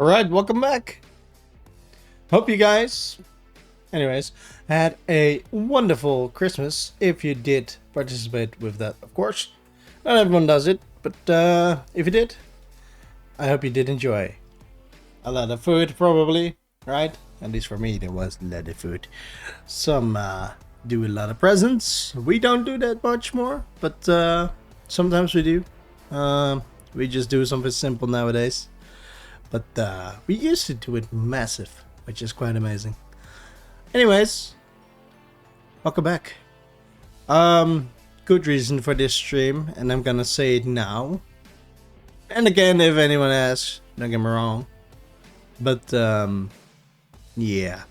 Alright, welcome back. Hope you guys, anyways, had a wonderful Christmas. If you did participate with that, of course. Not everyone does it, but if you did, I hope you did enjoy. A lot of food, probably, right? At least for me, there was a lot of food. Some do a lot of presents. We don't do that much more, but sometimes we do. We just do something simple nowadays. But we used to do it massive, which is quite amazing. Anyways, welcome back. Good reason for this stream, and I'm gonna say it now. And again, if anyone asks, don't get me wrong. But yeah,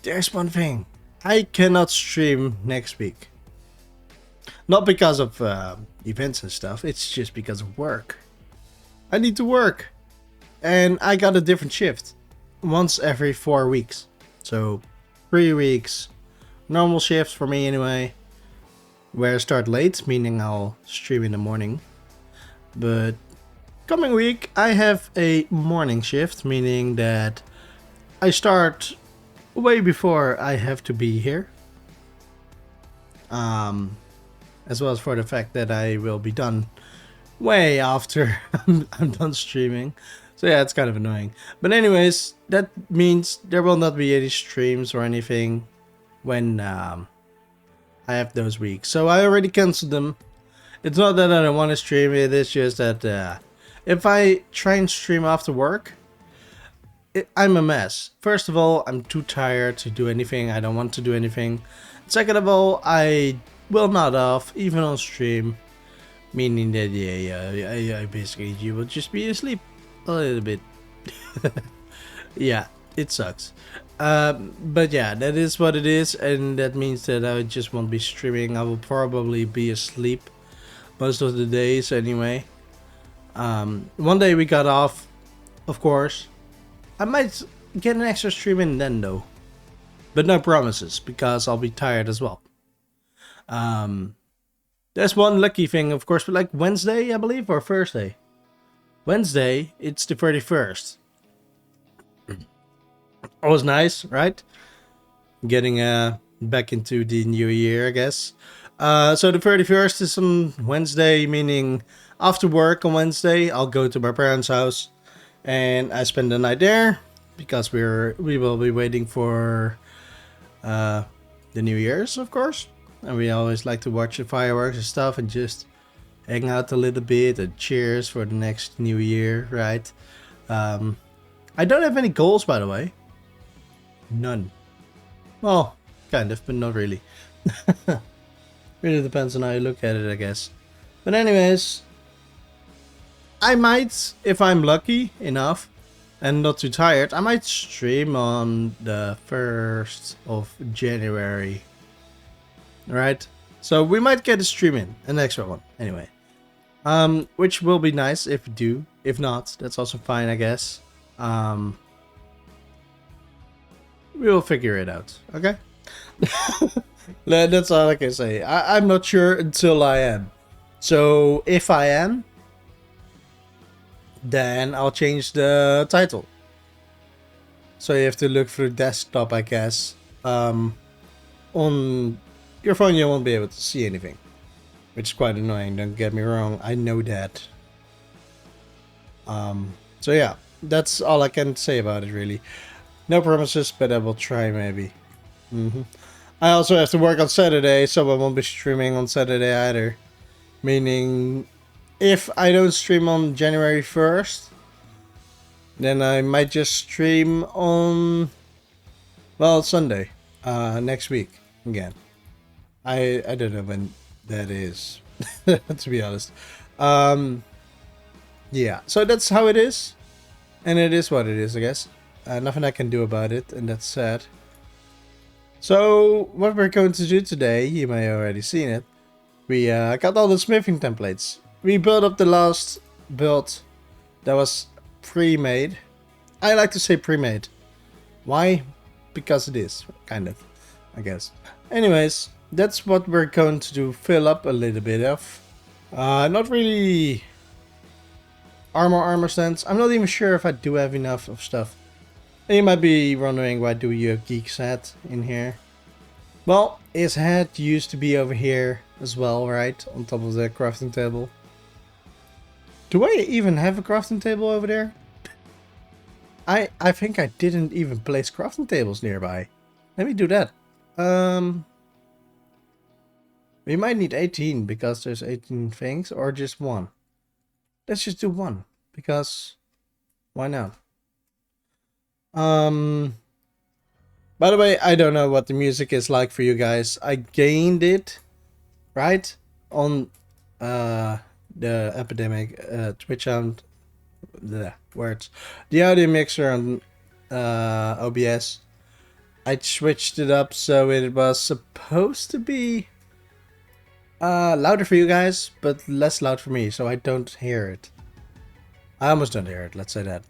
there's one thing. I cannot stream next week. Not because of events and stuff, it's just because of work. I need to work. And I got a different shift. Once every 4 weeks. So 3 weeks. Normal shift for me anyway. Where I start late, meaning I'll stream in the morning. But coming week I have a morning shift, meaning that I start way before I have to be here. As well as for the fact that I will be done way after I'm done streaming. So yeah, it's kind of annoying. But anyways, that means there will not be any streams or anything when I have those weeks. So I already canceled them. It's not that I don't want to stream, it is just that if I try and stream after work, I'm a mess. First of all, I'm too tired to do anything. I don't want to do anything. Second of all, I will not off, even on stream. Meaning that, I basically you will just be asleep. A little bit. Yeah, it sucks. But yeah, that is what it is, and that means that I just won't be streaming. I will probably be asleep most of the days anyway. One day we got off, of course. I might get an extra stream in then though. But no promises, because I'll be tired as well. There's one lucky thing, of course, but like Wednesday, I believe, or Thursday. Wednesday, it's the 31st. Always nice, right? Getting back into the new year, I guess. So the 31st is on Wednesday, meaning after work on Wednesday, I'll go to my parents' house and I spend the night there because we will be waiting for the New Year's, of course. And we always like to watch the fireworks and stuff and just hang out a little bit and cheers for the next new year, right? I don't have any goals, by the way. None. Well, kind of, but not really. Really depends on how you look at it, I guess. But anyways, I might, if I'm lucky enough and not too tired, I might stream on the 1st of January. Right? So we might get a stream in, an extra one, anyway. Which will be nice if you do. If not, that's also fine, I guess. We will figure it out, okay? That's all I can say. I'm not sure until I am. So if I am, then I'll change the title. So you have to look through desktop, I guess. On your phone you won't be able to see anything. Which is quite annoying, don't get me wrong, I know that. So yeah, that's all I can say about it really. No promises, but I will try maybe. I also have to work on Saturday, so I won't be streaming on Saturday either. Meaning, if I don't stream on January 1st, then I might just stream on, well, Sunday, next week again. I don't know when that is, to be honest. Yeah, so that's how it is. And it is what it is, I guess. Nothing I can do about it, and that's sad. So, what we're going to do today, you may have already seen it. We got all the smithing templates. We built up the last build that was pre-made. I like to say pre-made. Why? Because it is, kind of, I guess. Anyways, that's what we're going to do, fill up a little bit of. Not really armor stands. I'm not even sure if I do have enough of stuff. And you might be wondering, why do you have Geek's hat in here? Well, his hat used to be over here as well, right? On top of the crafting table. Do I even have a crafting table over there? I think I didn't even place crafting tables nearby. Let me do that. We might need 18 because there's 18 things, or just one. Let's just do one, because why not? By the way, I don't know what the music is like for you guys. I gained it, right, on the epidemic Twitch on the words, the audio mixer on OBS. I switched it up so it was supposed to be louder for you guys, but less loud for me, so I don't hear it. I almost don't hear it, let's say that.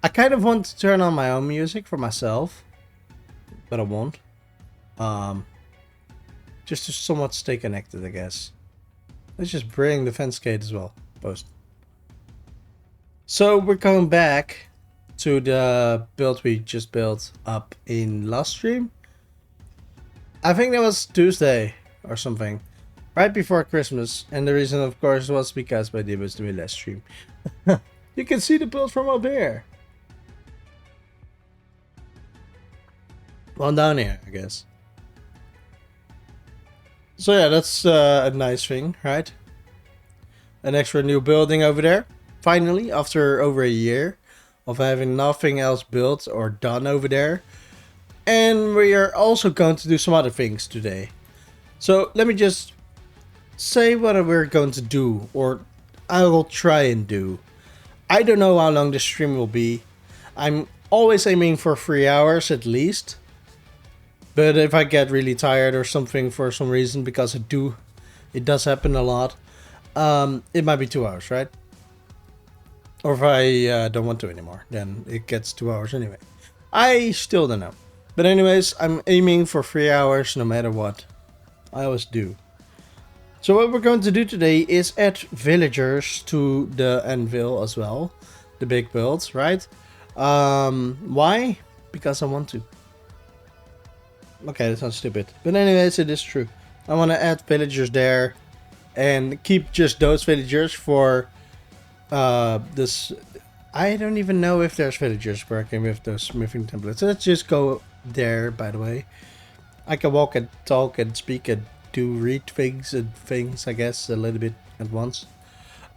I kind of want to turn on my own music for myself, but I won't. Just to somewhat stay connected, I guess. Let's just bring the fence gate as well. Post. So we're going back to the build we just built up in last stream. I think that was Tuesday or something, right before Christmas. And the reason, of course, was because my did was doing last stream. You can see the build from up here. Well, down here, I guess. So yeah, that's a nice thing, right? An extra new building over there. Finally, after over a year of having nothing else built or done over there. And we are also going to do some other things today. So let me just say what we're going to do, or I will try and do. I don't know how long the stream will be. I'm always aiming for 3 hours at least. But if I get really tired or something for some reason, because it does happen a lot, it might be 2 hours, right? Or if I don't want to anymore, then it gets 2 hours anyway. I still don't know. But anyways, I'm aiming for 3 hours no matter what. I always do. So what we're going to do today is add villagers to the anvil as well. The big builds, right? Why? Because I want to. Okay, that sounds stupid. But anyways, it is true. I want to add villagers there. And keep just those villagers for this. I don't even know if there's villagers working with those smithing templates. So let's just go there, by the way. I can walk and talk and speak and read things and things, I guess, a little bit at once.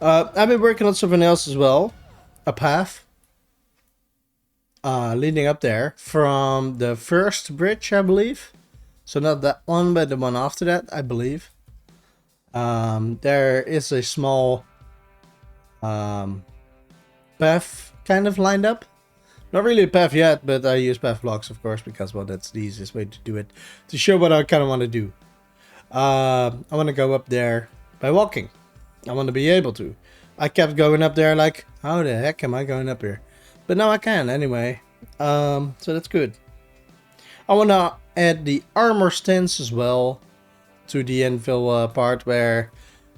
I've been working on something else as well. A path. Leading up there from the first bridge, I believe. So not that one, but the one after that, I believe. There is a small path kind of lined up. Not really a path yet, but I use path blocks, of course, because, well, that's the easiest way to do it. To show what I kind of want to do. I want to go up there by walking. I want to be able to. I kept going up there like, how the heck am I going up here? But now I can anyway. So that's good. I want to add the armor stands as well to the anvil part, where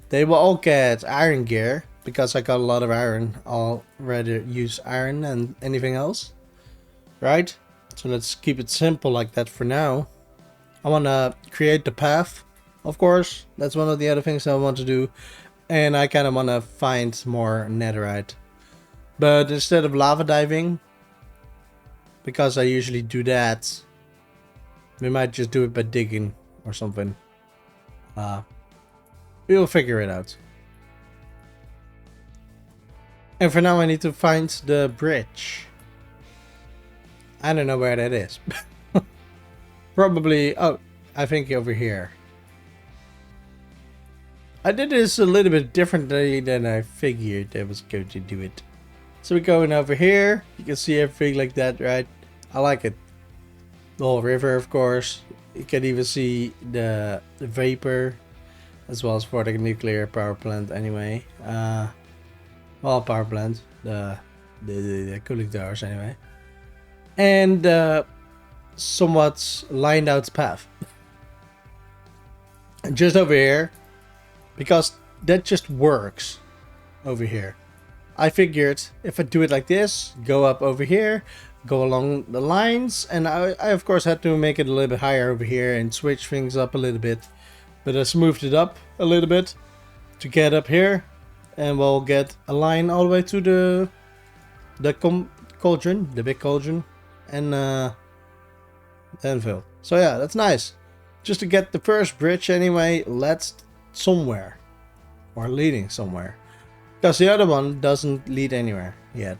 they will all get iron gear. Because I got a lot of iron, I'll rather use iron than anything else. Right? So let's keep it simple like that for now. I want to create the path, of course. That's one of the other things I want to do. And I kind of want to find more netherite. But instead of lava diving, because I usually do that, we might just do it by digging or something. We'll figure it out. And for now I need to find the bridge. I don't know where that is. Probably, oh, I think over here. I did this a little bit differently than I figured I was going to do it. So we're going over here. You can see everything like that, right? I like it. The whole river, of course. You can even see the vapor, as well as for the nuclear power plant anyway. Well, power plant, the cooling towers anyway. And somewhat lined out path. And just over here, because that just works. over here. I figured if I do it like this, go up over here, go along the lines, and I of course had to make it a little bit higher over here and switch things up a little bit. But I smoothed it up a little bit to get up here, and we'll get a line all the way to the cauldron, the big cauldron, and the anvil. So yeah, that's nice. Just to get the first bridge anyway, let's somewhere, or leading somewhere. Because the other one doesn't lead anywhere yet.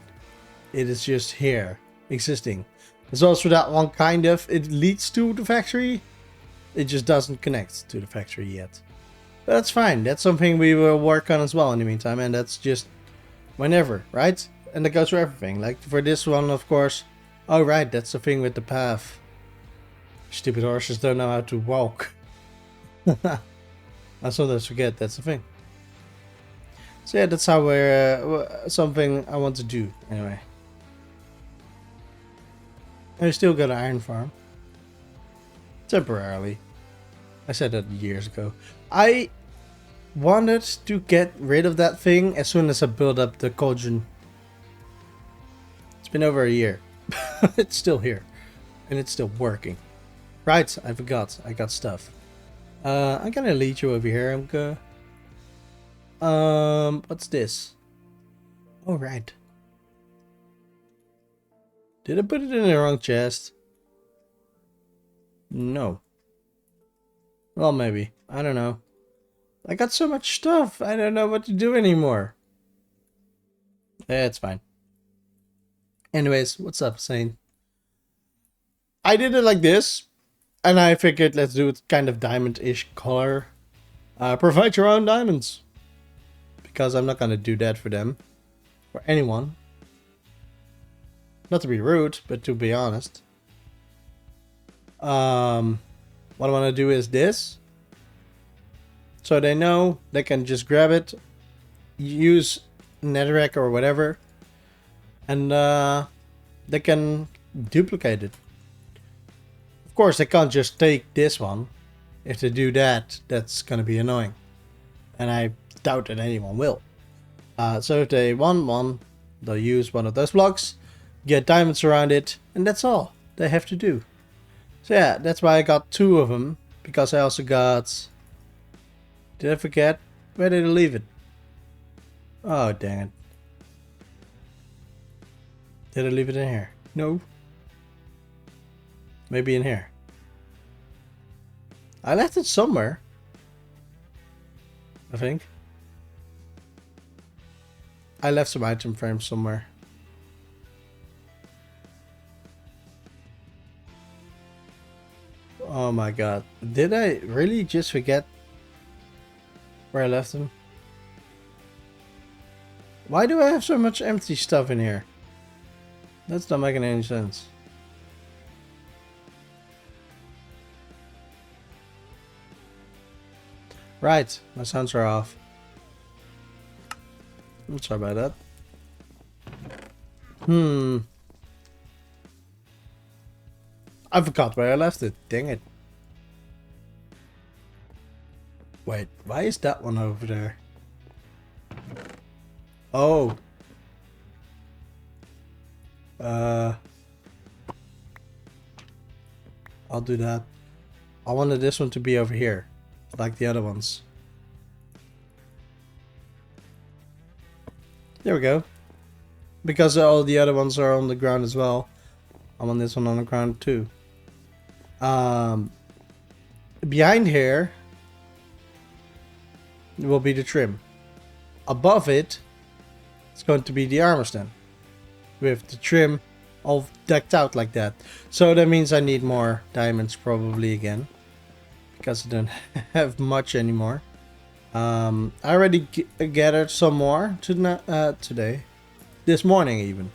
It is just here, existing. There's also that one kind of, it leads to the factory. It just doesn't connect to the factory yet. But that's fine. That's something we will work on as well in the meantime. And that's just whenever, right? And that goes for everything. Like for this one, of course. Oh, right. That's the thing with the path. Stupid horses don't know how to walk. I sometimes forget that's the thing. So yeah, that's how we're something I want to do anyway. I still got an iron farm. Temporarily. I said that years ago. I wanted to get rid of that thing as soon as I built up the cauldron. It's been over a year. It's still here. And it's still working. Right, I forgot. I got stuff. I'm gonna lead you over here. I'm gonna... what's this? Oh, right. Did I put it in the wrong chest? No. Well, maybe. I don't know. I got so much stuff. I don't know what to do anymore. It's fine. Anyways, what's up, Saint? I did it like this. And I figured let's do it kind of diamond-ish color. Provide your own diamonds. Because I'm not going to do that for them. For anyone. Not to be rude, but to be honest. What I want to do is this. So they know they can just grab it. Use netherrack or whatever. And they can duplicate it. Of course, they can't just take this one. If they do that, that's going to be annoying. And I doubt that anyone will. So if they want one, they'll use one of those blocks, get diamonds around it, and that's all they have to do. So yeah, that's why I got 2 of them, because I also got... Did I forget? Where did I leave it? Oh, dang it. Did I leave it in here? No. Maybe in here. I left it somewhere. I think. I left some item frames somewhere. Oh my god. Did I really just forget where I left them? Why do I have so much empty stuff in here? That's not making any sense. Right, my sounds are off. I'm sorry about that. I forgot where I left it. Dang it. Wait, why is that one over there? Oh. I'll do that. I wanted this one to be over here, like the other ones. There we go. Because all the other ones are on the ground as well. I want this one on the ground too. Behind here will be the trim. Above it, it's going to be the armor stand. With the trim all decked out like that. So that means I need more diamonds probably again. Because I don't have much anymore. I already gathered some more today. This morning even.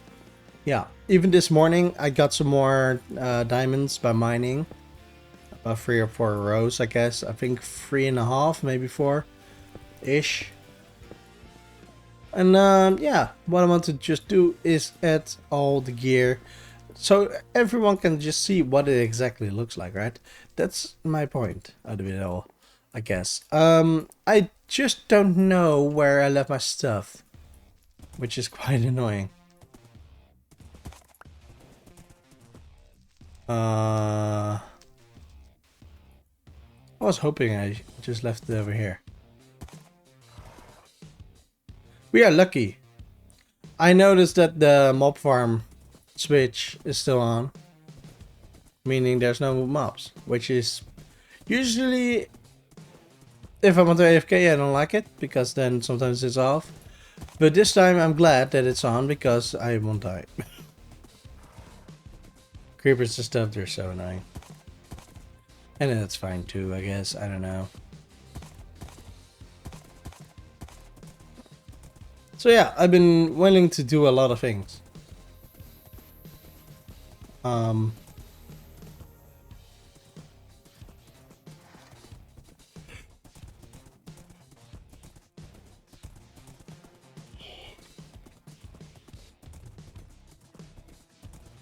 Yeah, even this morning I got some more diamonds by mining. About 3 or 4 rows, I guess. I think 3.5, maybe 4-ish. And yeah, what I want to just do is add all the gear. So everyone can just see what it exactly looks like, right? That's my point out of it all, I guess. I just don't know where I left my stuff. which is quite annoying. I was hoping I just left it over here. We are lucky. I noticed that the mob farm switch is still on, meaning there's no mobs, which is usually, if I want to AFK, I don't like it because then sometimes it's off. But this time I'm glad that it's on because I won't die. Creepers and stuff, they're so annoying. And that's fine too, I guess. I don't know. So yeah, I've been willing to do a lot of things.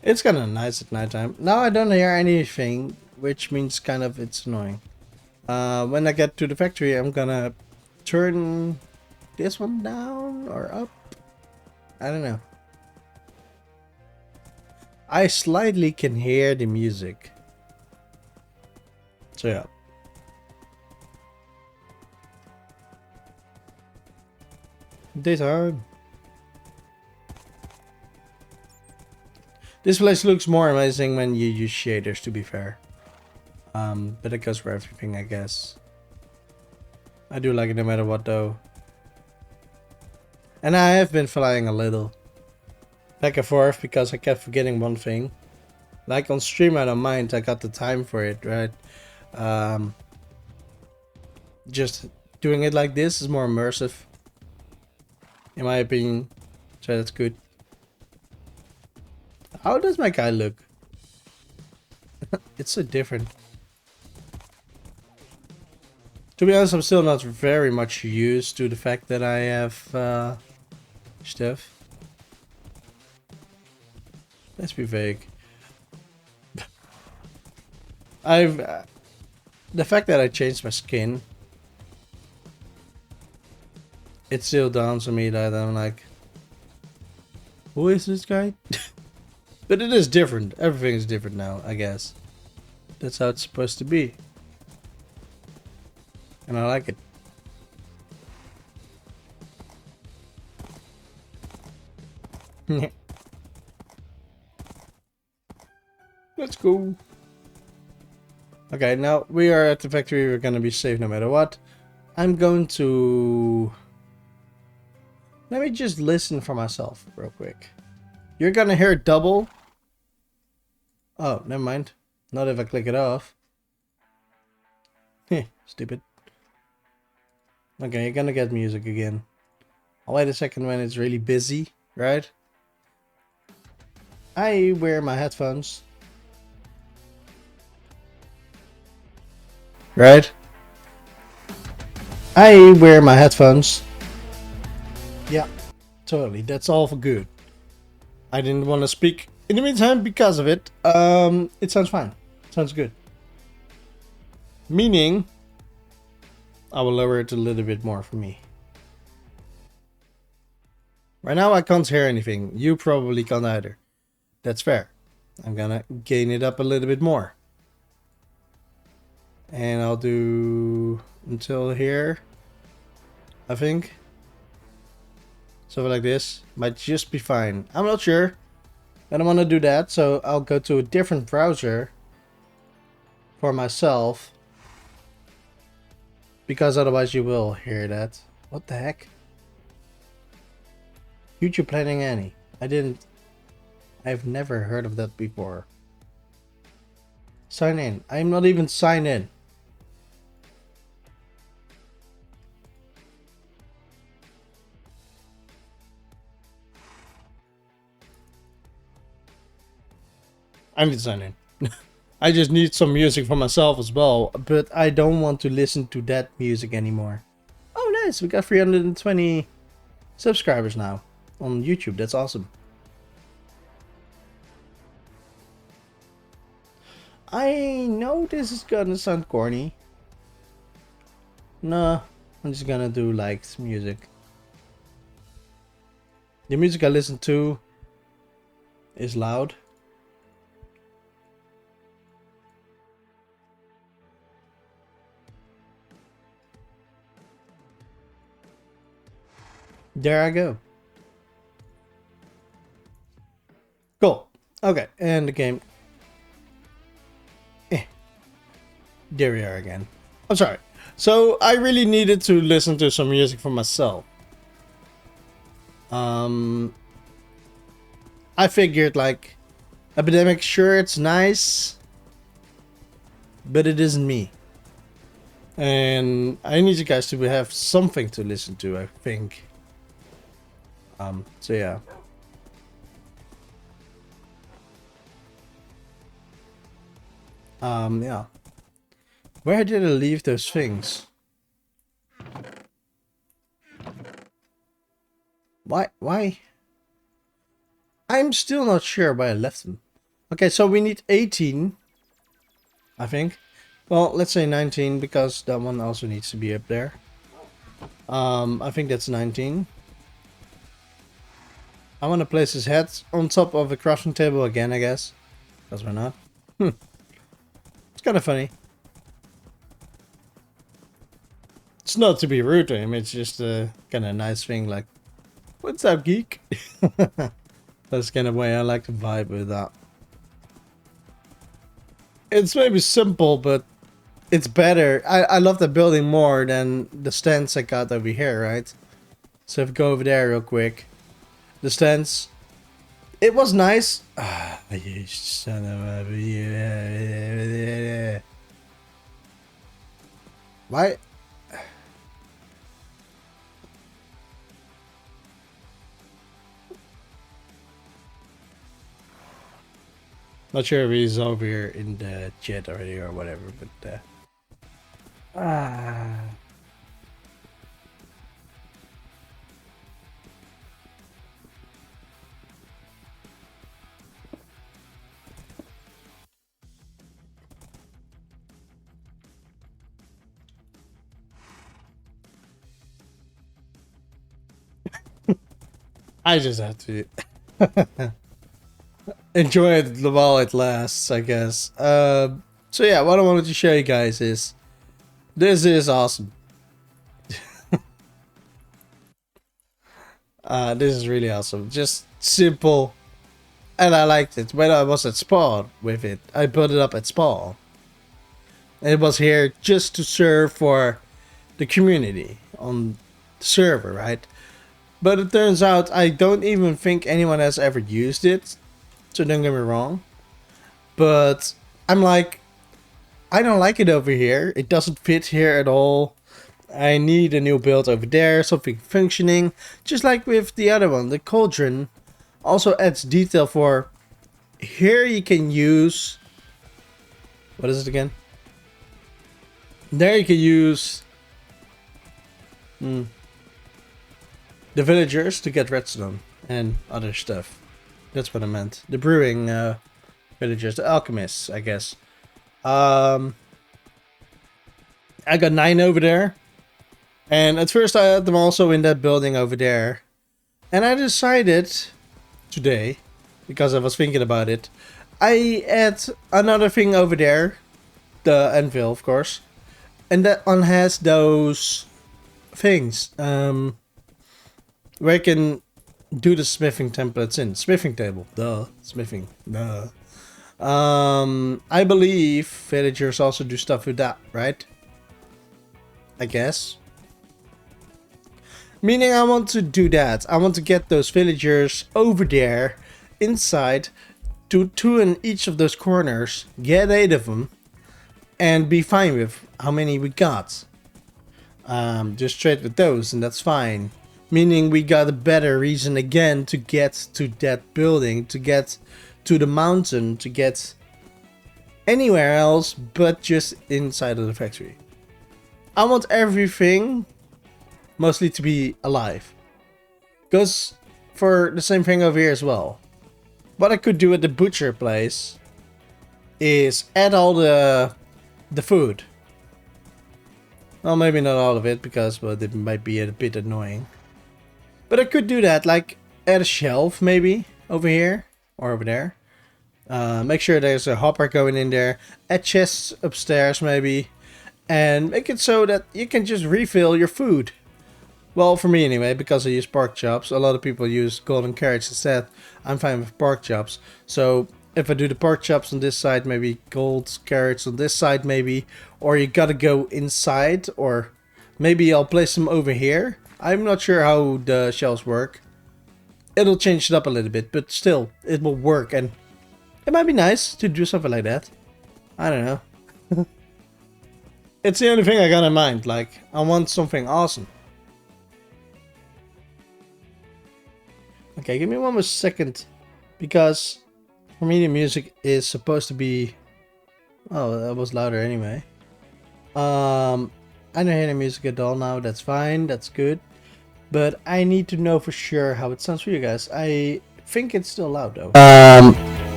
It's kind of nice at nighttime. Now I don't hear anything, which means kind of it's annoying. When I get to the factory, I'm gonna turn this one down or up. I don't know. I slightly can hear the music. So yeah. Daytime. This place looks more amazing when you use shaders, to be fair. But it goes for everything, I guess. I do like it no matter what, though. And I have been flying a little back and forth because I kept forgetting one thing. Like on stream, I don't mind. I got the time for it, right? Just doing it like this is more immersive, in my opinion. So that's good. How does my guy look? It's so different. To be honest, I'm still not very much used to the fact that I have stuff. Let's be vague. The fact that I changed my skin, it still dawns on me that I'm like, who is this guy? But it is different. Everything is different now, I guess. That's how it's supposed to be. And I like it. Let's go. Okay, now we are at the factory. We're gonna be safe no matter what. I'm going to... Let me just listen for myself real quick. You're gonna hear double. Oh, never mind. Not if I click it off. Heh, stupid. Okay, you're gonna get music again. I'll wait a second when it's really busy, right? I wear my headphones. Right? I wear my headphones. Yeah, totally. That's all for good. I didn't want to speak in the meantime because of it. It sounds fine. Sounds good. Meaning, I will lower it a little bit more for me. Right now I can't hear anything. You probably can't either. That's fair. I'm gonna gain it up a little bit more. And I'll do until here, I think. Something like this might just be fine. I'm not sure. I don't want to do that, so I'll go to a different browser for myself. Because otherwise you will hear that. What the heck? Future Planning Annie. I've never heard of that before. Sign in. I'm not even signed in. I need to sign in. I just need some music for myself as well, but I don't want to listen to that music anymore. Oh nice, we got 320 subscribers now on YouTube. That's awesome. I know this is gonna sound corny. No, I'm just gonna do liked music. The music I listen to is loud. There I go. Cool. Okay, and the game. There we are again. I'm sorry. So I really needed to listen to some music for myself. I figured like Epidemic, sure it's nice, but it isn't me. And I need you guys to have something to listen to, I think. So yeah. Yeah. Where did I leave those things? Why? I'm still not sure where I left them. Okay, so we need 18, I think. Well, let's say 19, because that one also needs to be up there. I think that's 19. I want to place his head on top of a crafting table again, I guess. Because why not? It's kind of funny. It's not to be rude to him, it's just a kind of nice thing like, what's up, geek? That's kind of way I like to vibe with that. It's maybe simple, but it's better. I love the building more than the stands I got over here, right? So if we go over there real quick. The stands. It was nice. Ah, you son of a... Why? Not sure if he's over here in the chat already or whatever, but I just have to enjoy it while it lasts, I guess. So yeah, what I wanted to show you guys is this is awesome. This is really awesome. Just simple, and I liked it. When I was at Spawn with it, I put it up at Spawn. It was here just to serve for the community on the server, right? But it turns out I don't even think anyone has ever used it. So don't get me wrong. But I'm like, I don't like it over here. It doesn't fit here at all. I need a new build over there, something functioning. Just like with the other one, the cauldron also adds detail for... Here you can use... What is it again? There you can use... the villagers to get redstone and other stuff. That's what I meant. The brewing villagers, the alchemists, I guess. I got 9 over there. And at first I had them also in that building over there. And I decided today, because I was thinking about it, I add another thing over there. The anvil, of course. And that one has those things. Where I can do the smithing templates in. Smithing table. Duh. Smithing. Duh. I believe villagers also do stuff with that, right? I guess. Meaning I want to do that. I want to get those villagers over there, inside, do 2 in each of those corners, get 8 of them, and be fine with how many we got. Just trade with those, and that's fine. Meaning we got a better reason again to get to that building, to get to the mountain, to get anywhere else but just inside of the factory. I want everything mostly to be alive. Goes for the same thing over here as well. What I could do at the butcher place is add all the food. Well, maybe not all of it, because well, it might be a bit annoying. But I could do that, like add a shelf maybe over here or over there. Make sure there's a hopper going in there. Add chests upstairs maybe. And make it so that you can just refill your food. Well, for me anyway, because I use pork chops. A lot of people use golden carrots instead. I'm fine with pork chops. So if I do the pork chops on this side, maybe gold carrots on this side maybe. Or you gotta go inside, or maybe I'll place them over here. I'm not sure how the shelves work. It'll change it up a little bit, but still, it will work. And it might be nice to do something like that. I don't know. It's the only thing I got in mind. Like, I want something awesome. Okay, give me one more second, because for me the music is supposed to be... Oh, that was louder anyway. I don't hear the music at all now. That's fine, that's good. But I need to know for sure how it sounds for you guys. I think it's still loud though. I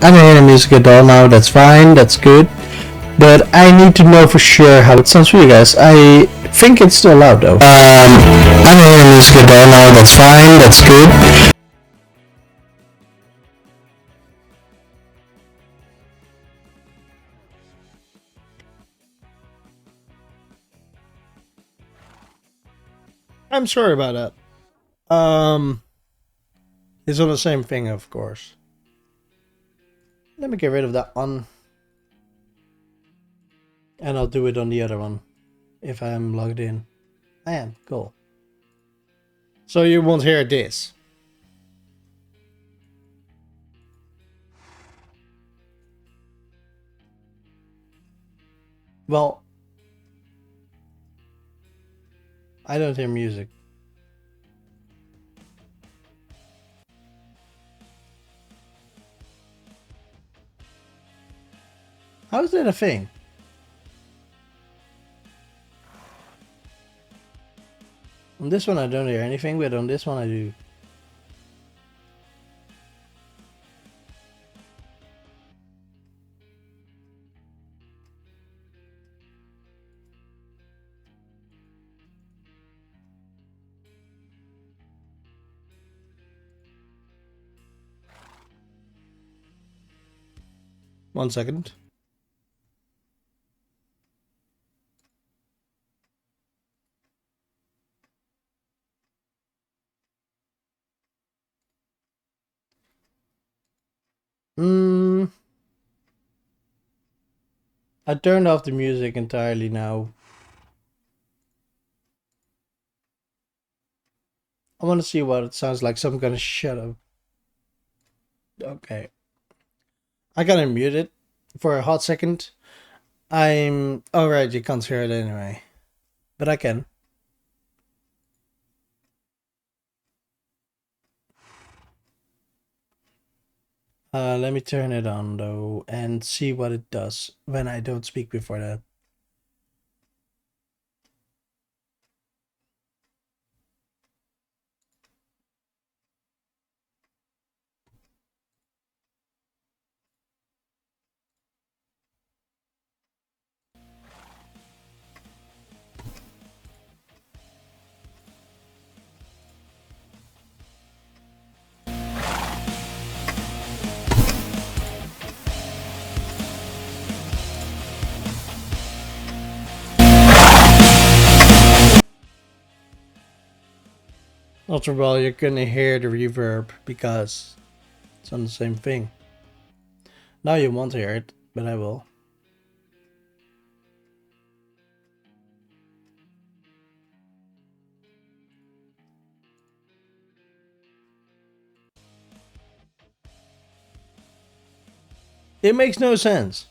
don't hear the music at all now. That's fine, that's good. But I need to know for sure how it sounds for you guys. I think it's still loud though. I don't hear the music at all now. That's fine, that's good. I'm sorry about that. It's on the same thing, of course. Let me get rid of that one. And I'll do it on the other one. If I'm logged in. I am. Cool. So you won't hear this. Well, I don't hear music. How is that a thing? On this one I don't hear anything, but on this one I do. One second. I turned off the music entirely now. I want to see what it sounds like, so I'm gonna shut up. Okay. I gotta mute it for a hot second. Alright, you can't hear it anyway. But I can. Let me turn it on though and see what it does when I don't speak before that. Ultra well, you're gonna hear the reverb because it's on the same thing. Now you won't hear it, but I will. It makes no sense.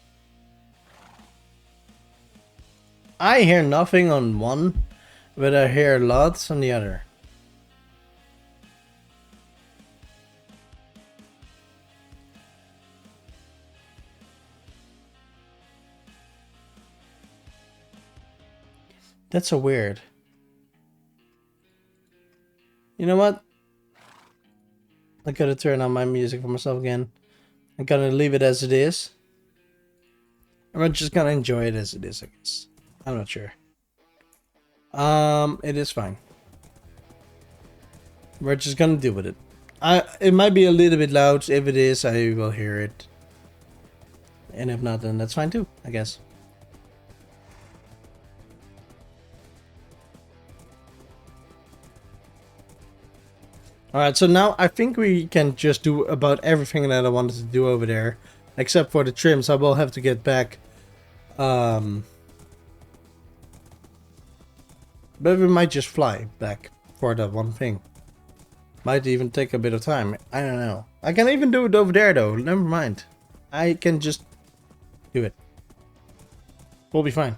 I hear nothing on one, but I hear lots on the other. That's so weird. You know what? I gotta turn on my music for myself again. I'm gonna leave it as it is. I'm just gonna enjoy it as it is, I guess. I'm not sure. It is fine. We're just gonna deal with it. It might be a little bit loud. If it is, I will hear it. And if not, then that's fine too, I guess. Alright, so now I think we can just do about everything that I wanted to do over there. Except for the trims. I will have to get back. But we might just fly back for that one thing. Might even take a bit of time. I don't know. I can even do it over there though. Never mind. I can just do it. We'll be fine.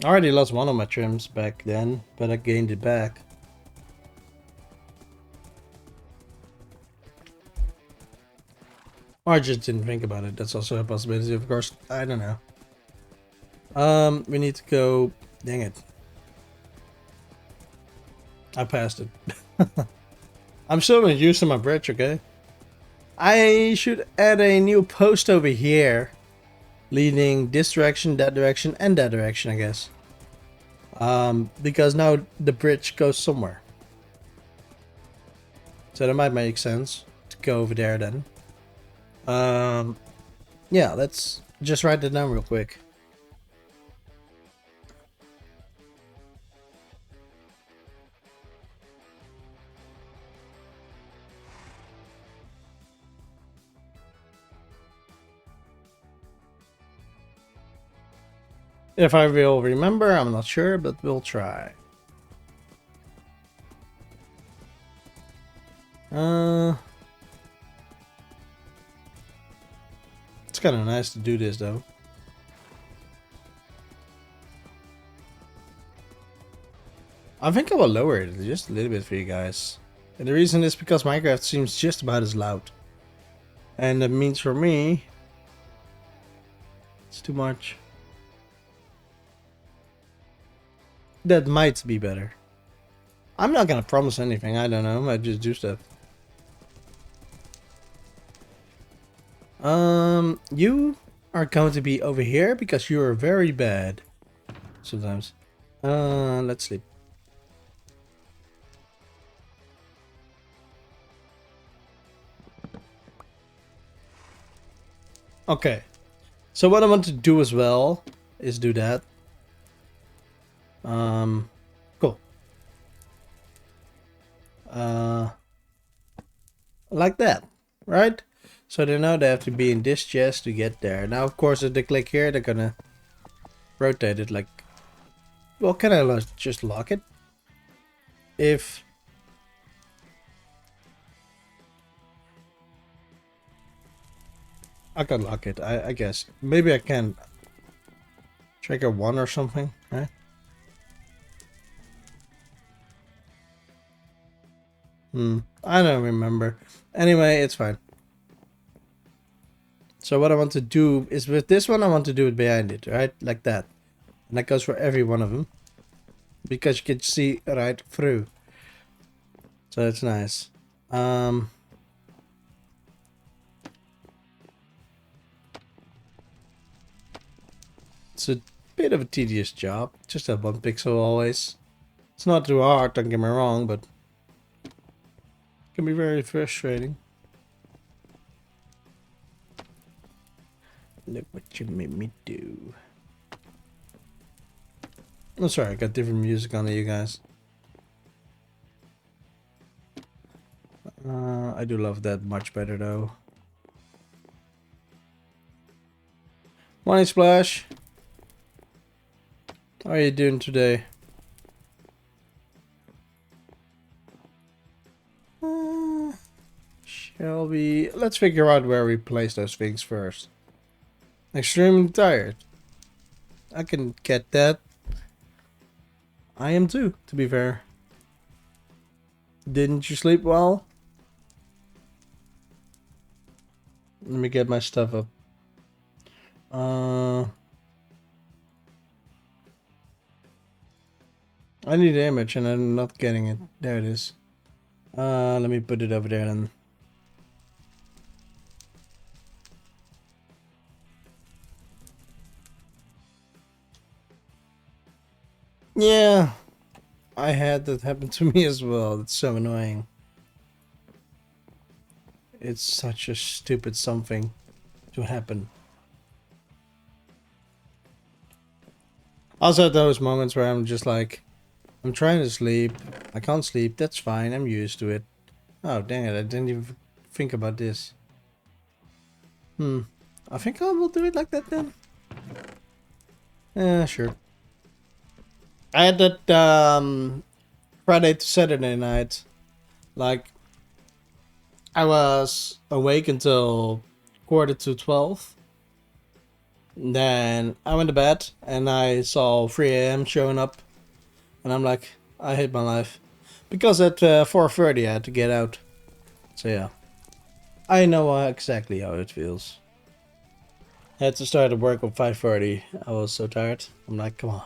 I already lost one of my trims back then, but I gained it back. Or I just didn't think about it. That's also a possibility, of course. I don't know. We need to go. Dang it. I passed it. I'm still not using my bridge, okay? I should add a new post over here. Leading this direction, that direction, and that direction, I guess. Because now the bridge goes somewhere. So that might make sense to go over there then. Yeah, let's just write that down real quick. If I will remember, I'm not sure, but we'll try. It's kind of nice to do this though. I think I will lower it just a little bit for you guys. And the reason is because Minecraft seems just about as loud. And that means for me, it's too much. That might be better. I'm not gonna promise anything, I don't know, I might just do stuff. You are going to be over here because you are very bad. Sometimes. Let's sleep. Okay. So what I want to do as well is do that. Cool. Like that, right? So they know they have to be in this chest to get there. Now, of course, if they click here, they're gonna rotate it like... Well, can I just lock it? If... I can lock it, I guess. Maybe I can... Trigger 1 or something, right? I don't remember. Anyway, it's fine. So what I want to do is with this one, I want to do it behind it, right? Like that. And that goes for every one of them. Because you can see right through. So that's nice. It's a bit of a tedious job. Just have one pixel always. It's not too hard, don't get me wrong, but it can be very frustrating. Look what you made me do. I'm sorry, I got different music on you guys. I do love that much better though. Morning, Splash. How are you doing today? Shall we... Let's figure out where we place those things first. Extremely tired. I can get that. I am too, to be fair. Didn't you sleep well? Let me get my stuff up. I need the image and I'm not getting it. There it is. Let me put it over there then. Yeah. I had that happen to me as well. It's so annoying. It's such a stupid something to happen. Also those moments where I'm just like, I'm trying to sleep. I can't sleep. That's fine. I'm used to it. Oh, dang it. I didn't even think about this. I think I will do it like that then. Yeah, sure. I had that Friday to Saturday night. Like, I was awake until 11:45. Then I went to bed and I saw 3 a.m. showing up. And I'm like, I hate my life. Because at 4:30 I had to get out. So yeah. I know exactly how it feels. I had to start at work at 5:30. I was so tired. I'm like, come on.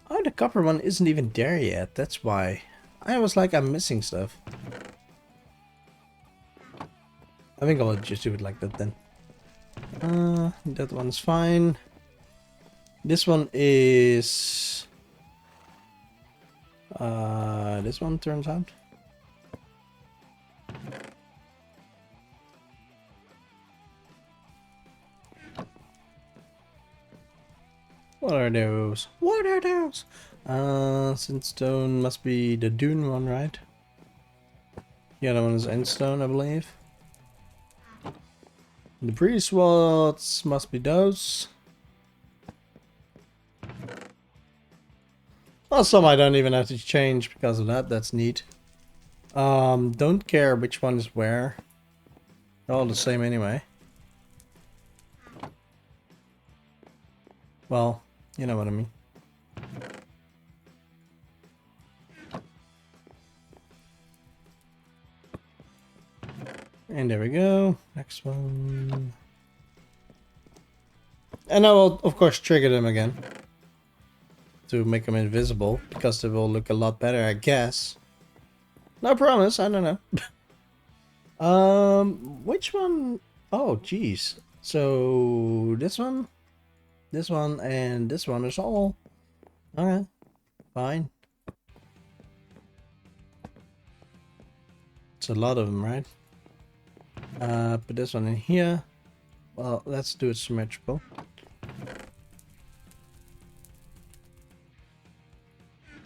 Oh, the copper one isn't even there yet. That's why. I was like, I'm missing stuff. I think I'll just do it like that then. That one's fine. This one is... this one turns out. What are those? What are those? Sandstone must be the dune one, right? The other one is endstone, I believe. The breeze swords must be those. Well, some I don't even have to change because of that. That's neat. Don't care which one is where. They're all the same anyway. Well, you know what I mean. And there we go. Next one. And I will, of course, trigger them again. To make them invisible. Because they will look a lot better, I guess. No promise, I don't know. Which one? Oh, geez. So, this one, and this one is all. Alright, fine. It's a lot of them, right? Put this one in here. Well, let's do it symmetrical.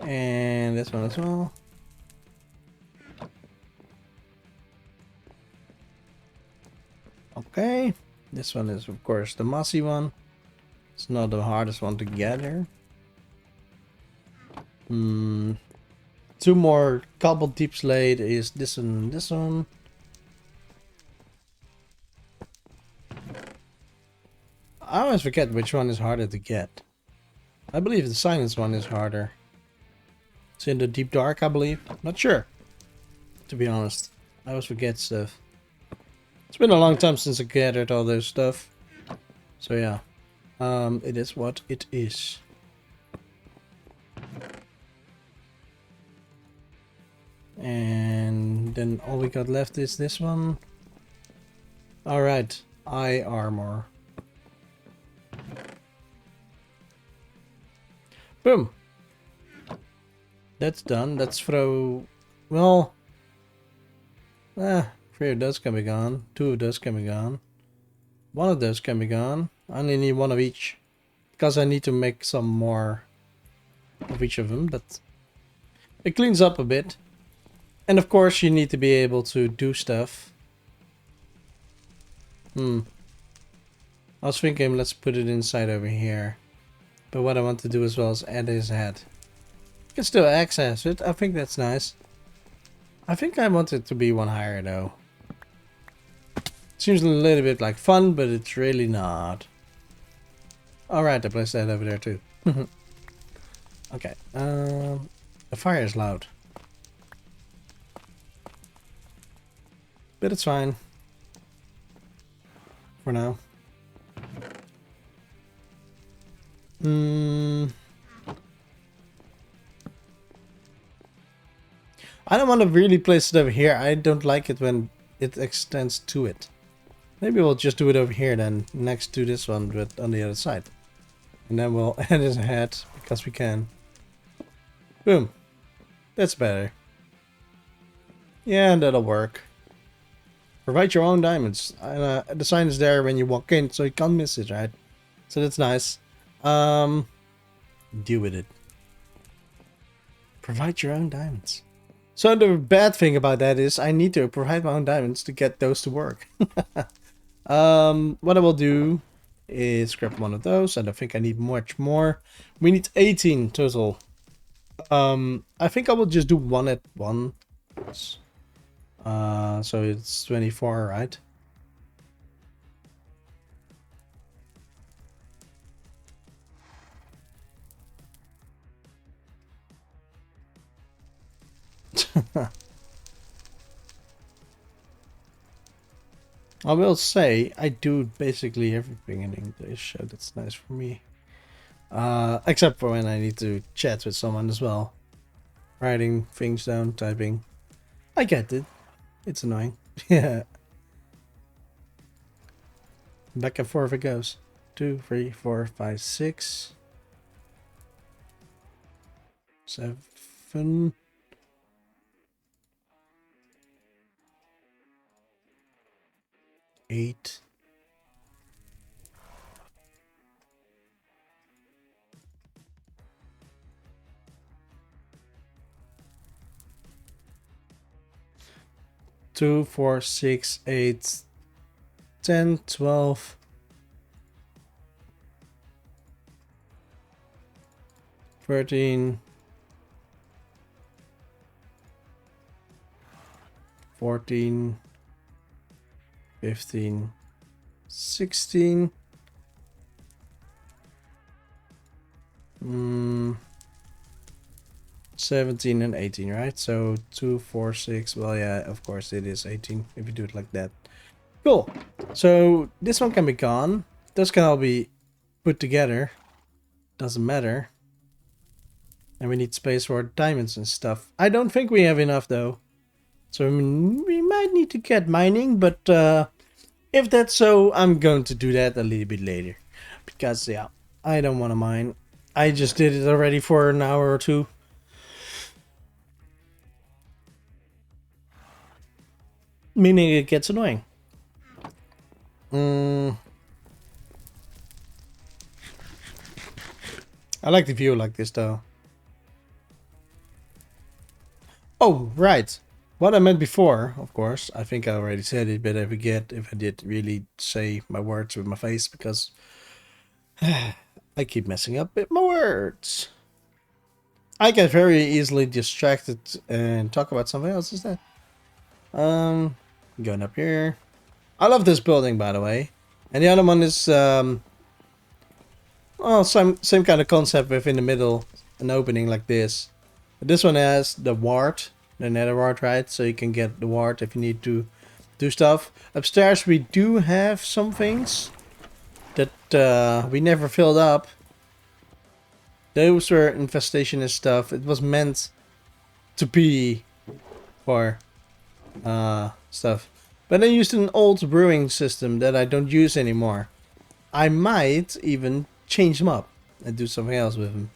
And this one as well. Okay. This one is, of course, the mossy one. It's not the hardest one to gather. Two more cobbled deep slate is this one and this one. I always forget which one is harder to get. I believe the silence one is harder. It's in the deep dark, I believe. Not sure. To be honest. I always forget stuff. It's been a long time since I gathered all those stuff. So yeah. It is what it is. And then all we got left is this one. Alright. Eye armor. Boom. That's done. Let's throw... Well... 3 of those can be gone. 2 of those can be gone. 1 of those can be gone. I only need 1 of each. Because I need to make some more of each of them. But it cleans up a bit. And of course you need to be able to do stuff. I was thinking let's put it inside over here. But what I want to do as well is add his head. You can still access it. I think that's nice. I think I want it to be 1 higher though. Seems a little bit like fun, but it's really not. Alright, I placed that over there too. Okay. The fire is loud. But it's fine. For now. I don't want to really place it over here. I don't like it when it extends to it. Maybe we'll just do it over here then, next to this one, but on the other side. And then we'll add his head, because we can. Boom. That's better. Yeah, that'll work. Provide your own diamonds. The sign is there when you walk in, so you can't miss it, right? So that's nice. Um, Deal with it. Provide your own diamonds. So the bad thing about that is I need to provide my own diamonds to get those to work. What I will do is grab one of those. I don't think I need much more. We need 18 total. I think I will just do one at once. So it's 24, right? I will say I do basically everything in English, so that's nice for me. Except for when I need to chat with someone as well. Writing things down, typing. I get it. It's annoying. Yeah. Back and forth it goes. 2, 3, 4, 5, 6, 7, 8. Two, 4, 6, 8, 10, 12, 13, 14, 15, 16, 17 and 18, right? So 2, 4, 6. Well, yeah, of course it is 18 if you do it like that. Cool. So this one can be gone. Those can all be put together. Doesn't matter. And we need space for diamonds and stuff. I don't think we have enough though. So we might need to get mining, but if that's so, I'm going to do that a little bit later. Because, yeah, I don't want to mine. I just did it already for an hour or two. Meaning it gets annoying. I like the view like this though. Oh, right. What I meant before, of course, I think I already said it, but I forget if I did really say my words with my face because I keep messing up with my words. I get very easily distracted and talk about something else instead. Going up here. I love this building, by the way. And the other one is, well, same kind of concept within the middle, an opening like this. But this one has the ward, the nether ward, right? So you can get the ward if you need to do stuff. Upstairs we do have some things that we never filled up. Those were infestation and stuff. It was meant to be for stuff. But I used an old brewing system that I don't use anymore. I might even change them up and do something else with them.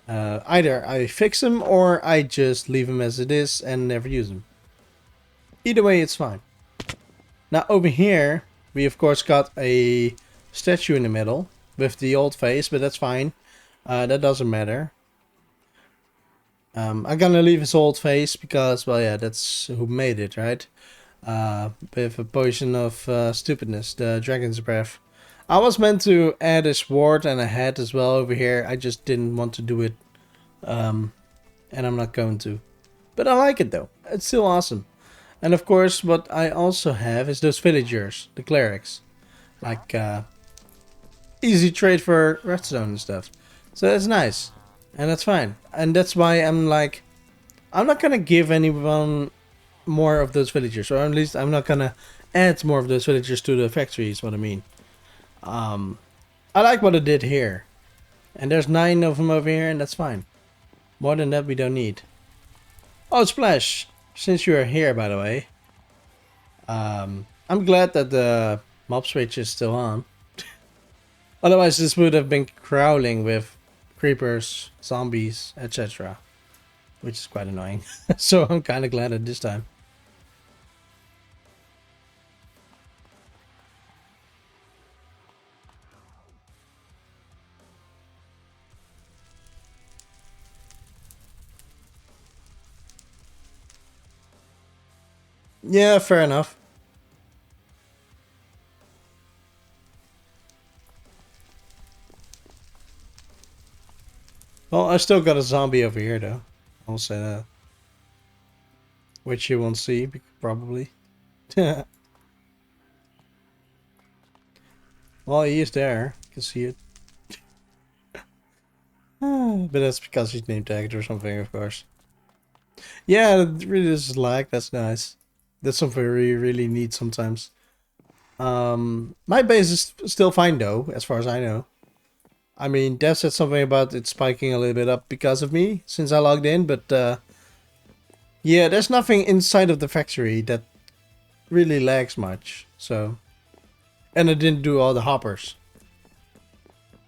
Either I fix them or I just leave them as it is and never use them. Either way, it's fine. Now over here, we of course got a statue in the middle with the old face, but that's fine. That doesn't matter. I'm gonna leave his old face because, well, yeah, that's who made it, right? With a potion of stupidness, the dragon's breath. I was meant to add a sword and a hat as well over here. I just didn't want to do it. And I'm not going to. But I like it though. It's still awesome. And of course, what I also have is those villagers, the clerics. Like, easy trade for redstone and stuff. So that's nice. And that's fine. And that's why I'm like, I'm not gonna give anyone more of those villagers. Or at least I'm not gonna add more of those villagers to the factory is what I mean. I like what I did here. And there's 9 of them over here and that's fine. More than that we don't need. Oh, Splash! Since you're here, by the way. I'm glad that the mob switch is still on. Otherwise this would have been crawling with creepers, zombies, etc. which is quite annoying. So I'm kind of glad at this time. Yeah, fair enough. Well, I still got a zombie over here, though. I'll say that. Which you won't see, probably. Well, he is there. You can see it. But that's because he's name tagged or something, of course. Yeah, it really is lag. That's nice. That's something we really need sometimes. My base is still fine, though, as far as I know. I mean, Dev said something about it spiking a little bit up because of me since I logged in, but yeah, there's nothing inside of the factory that really lags much. So, and I didn't do all the hoppers.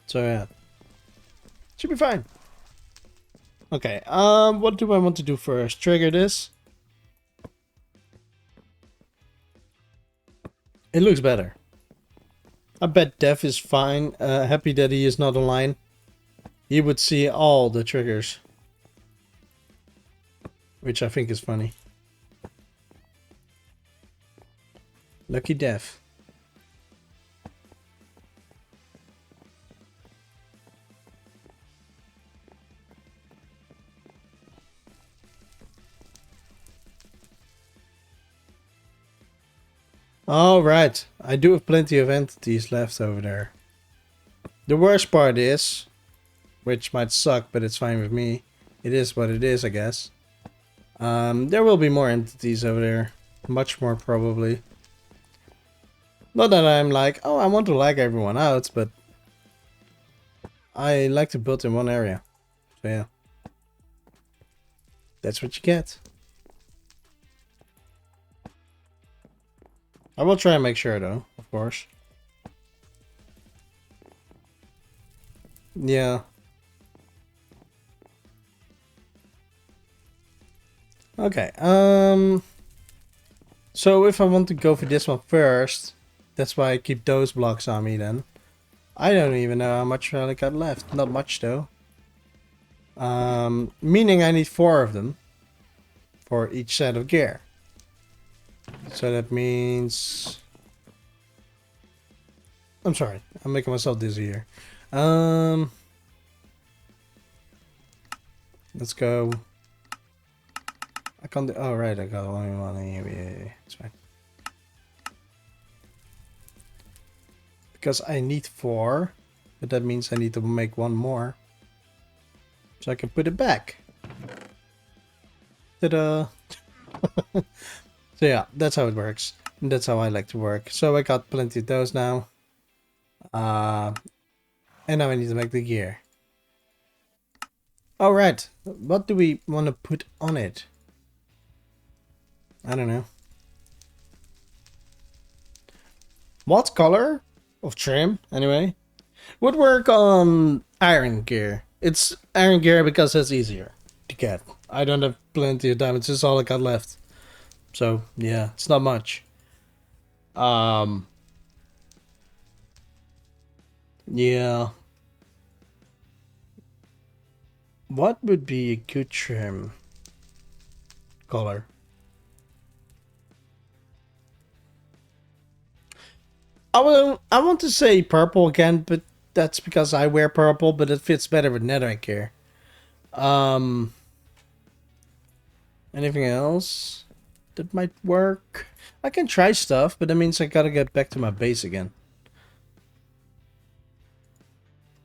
So yeah, should be fine. Okay, what do I want to do first? Trigger this. It looks better. I bet Dev is fine. Happy that he is not online. He would see all the triggers. Which I think is funny. Lucky Dev. Alright, I do have plenty of entities left over there. The worst part is, which might suck, but it's fine with me. It is what it is, I guess. There will be more entities over there. Much more, probably. Not that I'm like, oh, I want to lag everyone out, but I like to build in one area. So yeah. That's what you get. I will try and make sure, though, of course. Yeah. Okay, so if I want to go for this one first, that's why I keep those blocks on me then. I don't even know how much I got left. Not much, though. Meaning I need 4 of them for each set of gear. So that means... I'm sorry, I'm making myself dizzy here. Let's go. I can't do... Oh, right, I got only one. Yeah, it's fine. Because I need 4, but that means I need to make 1 more. So I can put it back. Ta-da! So yeah, that's how it works. And that's how I like to work. So I got plenty of those now. And now I need to make the gear. Alright, what do we want to put on it? I don't know. What color of trim, anyway, would work on iron gear? It's iron gear because it's easier to get. I don't have plenty of diamonds. This is all I got left. So, yeah, it's not much. Yeah. What would be a good trim color? I want to say purple again, but that's because I wear purple, but it fits better with netherite gear. Anything else that might work? I can try stuff, but that means I gotta get back to my base again.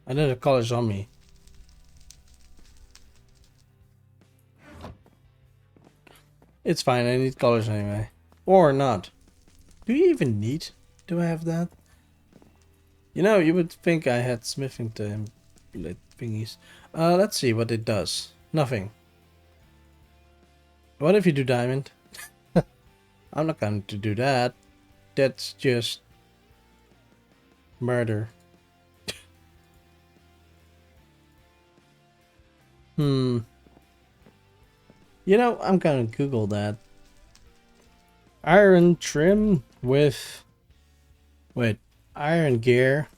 I know the color's on me. It's fine, I need colors anyway. Or not. Do you even need to have that? You know, you would think I had smithing thingies. Let's see what it does. Nothing. What if you do diamond? I'm not going to do that. That's just murder. You know, I'm gonna Google that. Iron trim with... Wait. Iron gear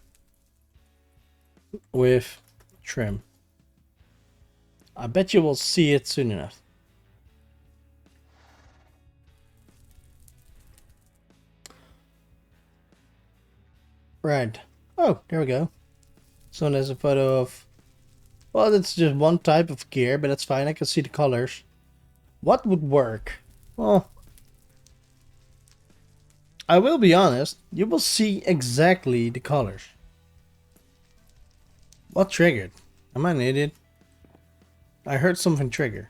with trim. I bet you will see it soon enough. Right. Oh, there we go. So there's a photo of... Well, that's just one type of gear, but that's fine. I can see the colors. What would work? Well, I will be honest. You will see exactly the colors. What triggered? Am I an idiot? I heard something trigger.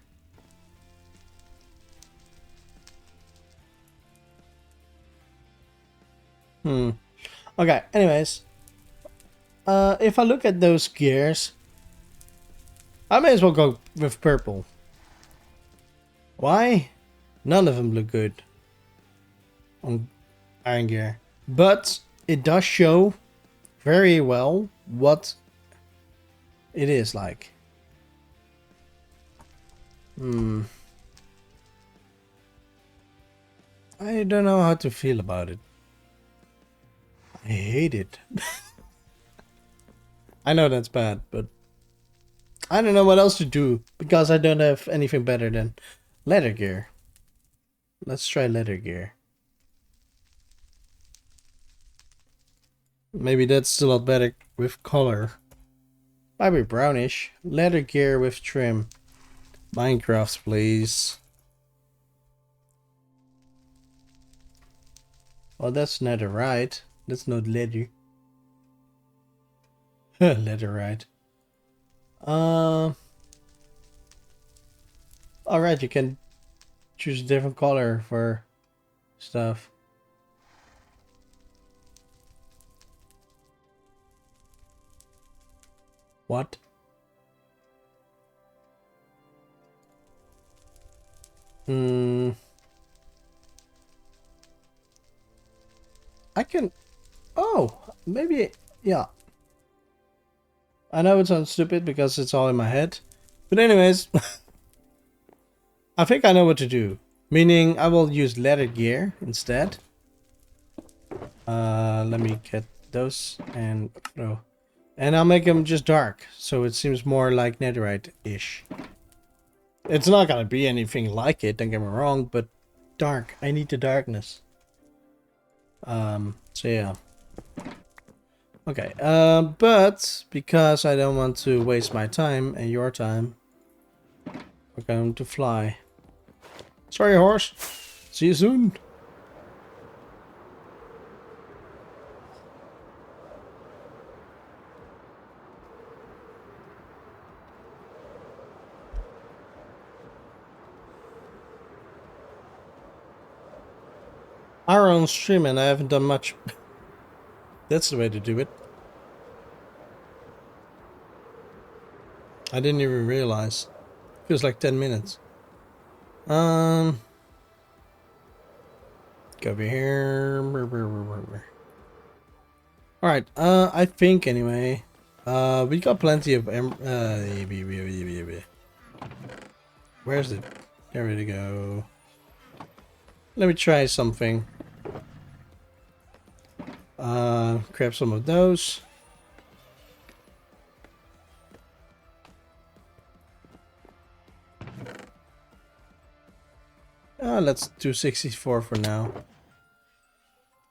Okay, anyways. If I look at those gears, I may as well go with purple. Why? None of them look good on iron gear. But it does show very well what it is like. I don't know how to feel about it. I hate it. I know that's bad, but I don't know what else to do because I don't have anything better than leather gear. Let's try leather gear. Maybe that's a lot better with color. Might be brownish. Leather gear with trim. Minecraft, please. Oh, that's netherite. That's not leather. Netherite. Alright, you can choose a different color for stuff. What? I can... Oh, maybe... Yeah. I know it sounds stupid because it's all in my head. But anyways... I think I know what to do. Meaning I will use leather gear instead. Let me get those and... Oh. And I'll make them just dark. So it seems more like netherite-ish. It's not gonna be anything like it, don't get me wrong, but dark. I need the darkness. So yeah. Okay, but because I don't want to waste my time and your time, we're going to fly. Sorry, horse. See you soon. Our own stream and I haven't done much. That's the way to do it. I didn't even realize. Feels like 10 minutes. Go over here. Alright, I think anyway. We got plenty of where's it? There we go. Let me try something. Grab some of those. Let's do 64 for now.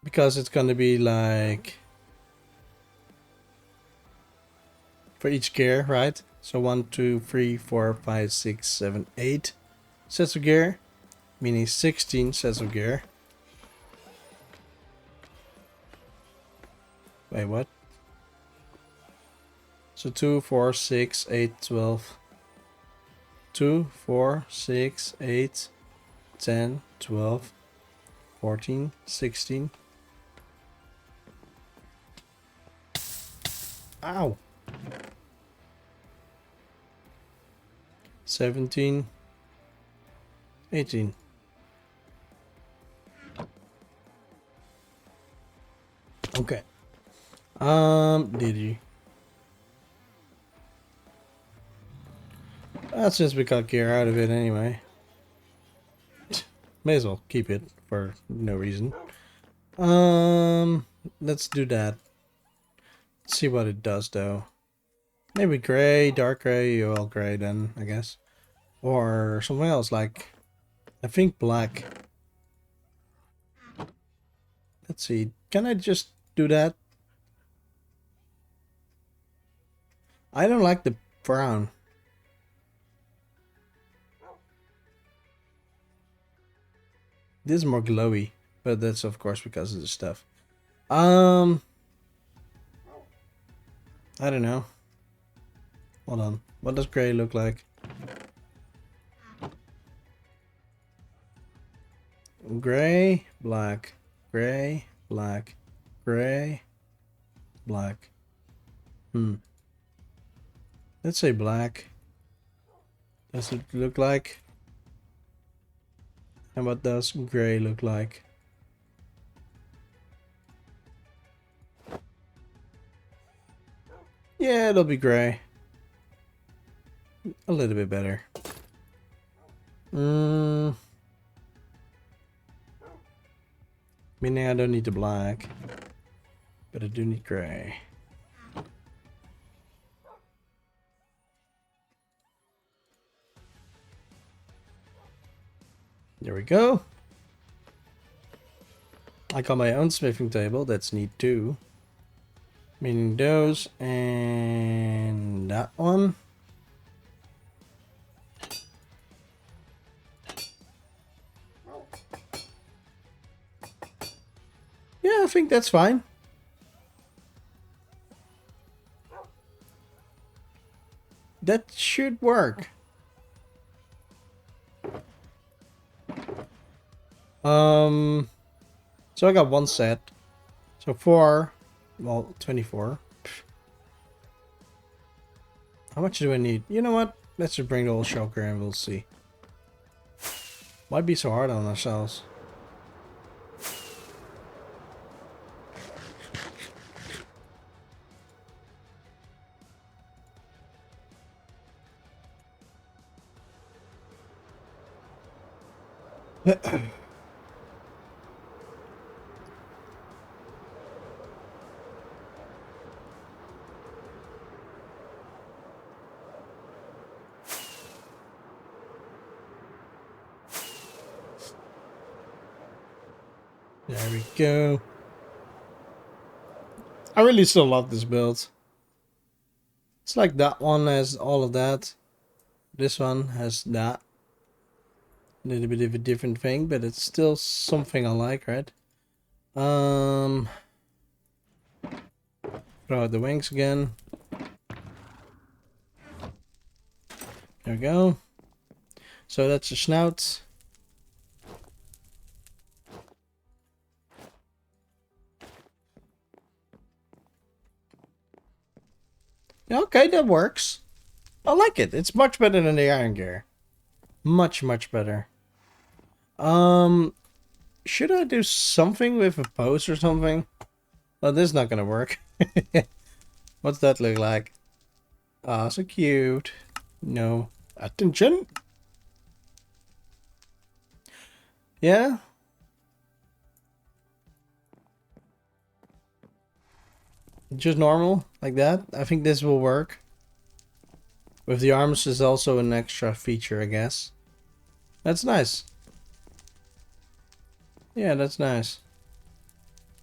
Because it's gonna be like... For each gear, right? So 1, 2, 3, 4, 5, 6, 7, 8 sets of gear. Meaning 16 sets of gear. Wait, what? So 2, 4, 6, 8, 12. 2, 4, 6, 8, 10, 12, 14, 16. Ow! 17, 18. Okay. Did you? That's just we got gear out of it anyway. May as well keep it for no reason. Let's do that. Let's see what it does though. Maybe gray, dark gray, or all gray then, I guess. Or something else like, I think black. Let's see, can I just do that? I don't like the brown. This is more glowy, but that's of course because of the stuff. I don't know. Hold on. What does gray look like? Gray, black, gray, black, gray, black. Let's say black. Does it look like? And what does gray look like? Yeah, it'll be gray. A little bit better. Meaning I don't need the black, but I do need gray. There we go. I got my own smithing table. That's neat too. Meaning those and that one. Yeah, I think that's fine. That should work. So I got one set. So 4, well, 24. How much do I need? You know what? Let's just bring the whole shulker and we'll see. Why be so hard on ourselves? There we go. I really still love this build. It's like that one has all of that. This one has that. A little bit of a different thing, but it's still something I like, right? Throw out the wings again. There we go. So that's the snout. Okay, that works. I like it. It's much better than the Iron Gear. Much, much better. Should I do something with a pose or something? Well, this is not gonna work. What's that look like? Ah, so cute. No. Attention. Yeah. Just normal, like that. I think this will work. With the arms is also an extra feature, I guess. That's nice. Yeah, that's nice.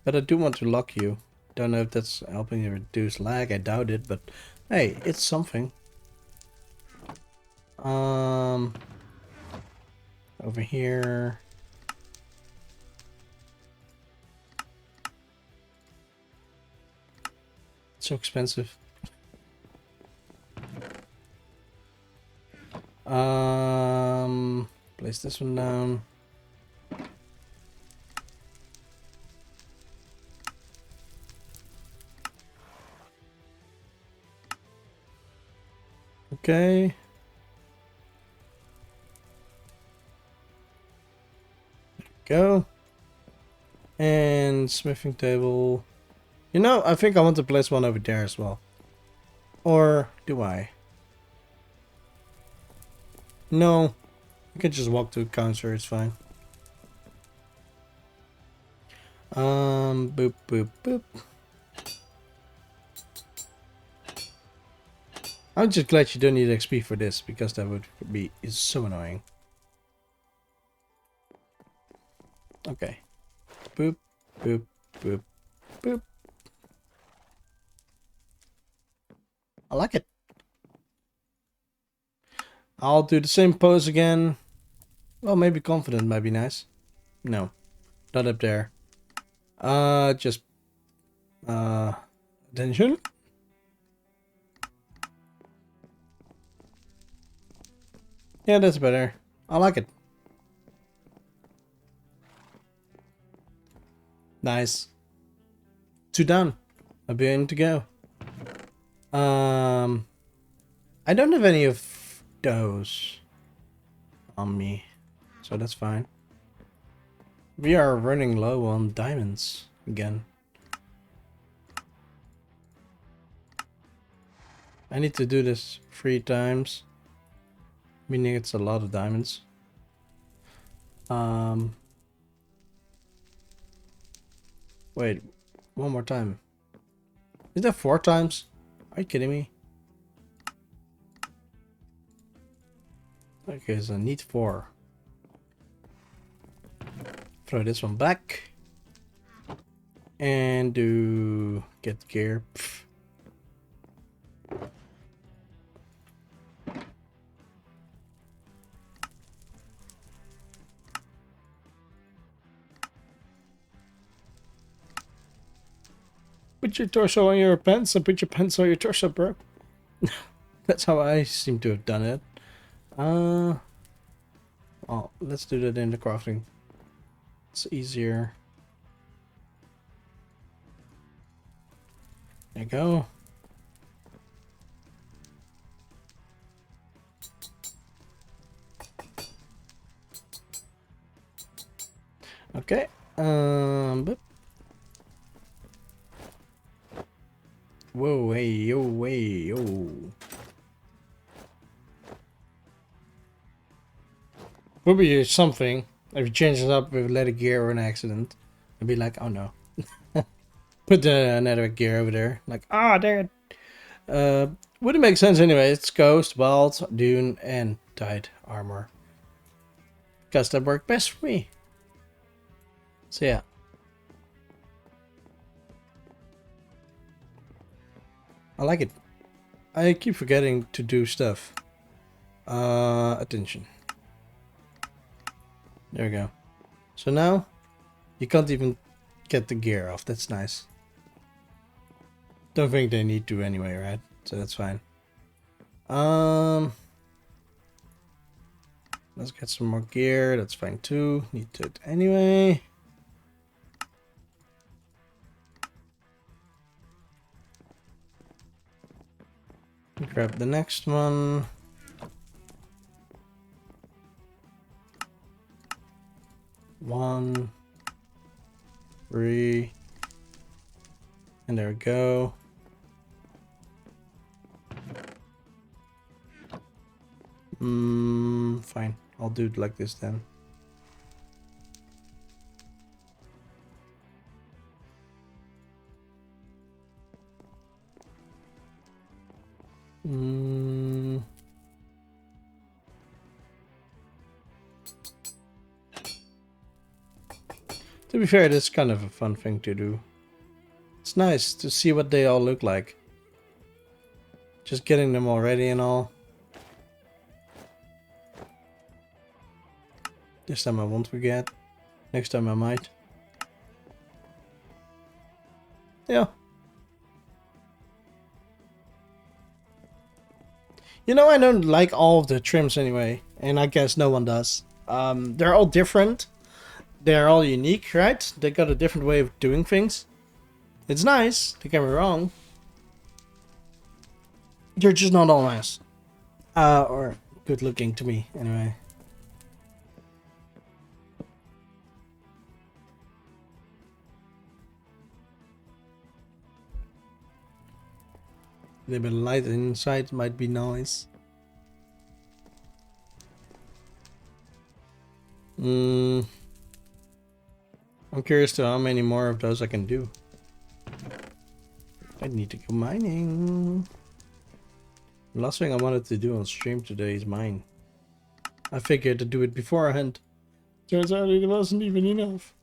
But I do want to lock you. Don't know if that's helping you reduce lag. I doubt it, but hey, it's something. Over here. It's so expensive. Place this one down. Okay. Go. And smithing table. You know, I think I want to place one over there as well. Or do I? No. I can just walk to a counter, it's fine. Boop, boop, boop. I'm just glad you don't need XP for this, because that would be so annoying. Okay. Boop, boop, boop, boop. I like it. I'll do the same pose again. Well, maybe confident might be nice. No, not up there. Just attention. Yeah, that's better. I like it. Nice. 2 down. I'll be in to go. I don't have any of those on me, so that's fine. We are running low on diamonds again. I need to do this 3 times, meaning it's a lot of diamonds. Wait, one more time. Is that 4 times? Are you kidding me? Okay, so I need 4. Throw this one back. And do get gear. Pff. Put your torso on your pants and put your pants on your torso, bro. That's how I seem to have done it. Oh, let's do that in the crafting. It's easier. There you go. Okay. But whoa, hey, yo, hey, yo. Would be something if you change it up with leather gear or an accident. I'd be like, oh no. Put the nether gear over there. Like, there. Wouldn't make sense anyway. It's Ghost, Wild, Dune, and Tide armor. Because that worked best for me. So yeah. I like it. I keep forgetting to do stuff. Attention. There we go. So now, you can't even get the gear off. That's nice. Don't think they need to anyway, right? So that's fine. Let's get some more gear. That's fine too. Need it anyway. Grab the next one. One, 3, and there we go. Fine. I'll do it like this then. To be fair, it is kind of a fun thing to do. It's nice to see what they all look like. Just getting them all ready and all. This time I won't forget. Next time I might. Yeah. You know, I don't like all of the trims anyway. And I guess no one does. They're all different. They're all unique, right? They got a different way of doing things. It's nice, don't get me wrong. They're just not all nice. Or good looking to me, anyway. A little bit of light inside might be nice. I'm curious to how many more of those I can do. I need to go mining. The last thing I wanted to do on stream today is mine. I figured to do it beforehand. Turns out it wasn't even enough.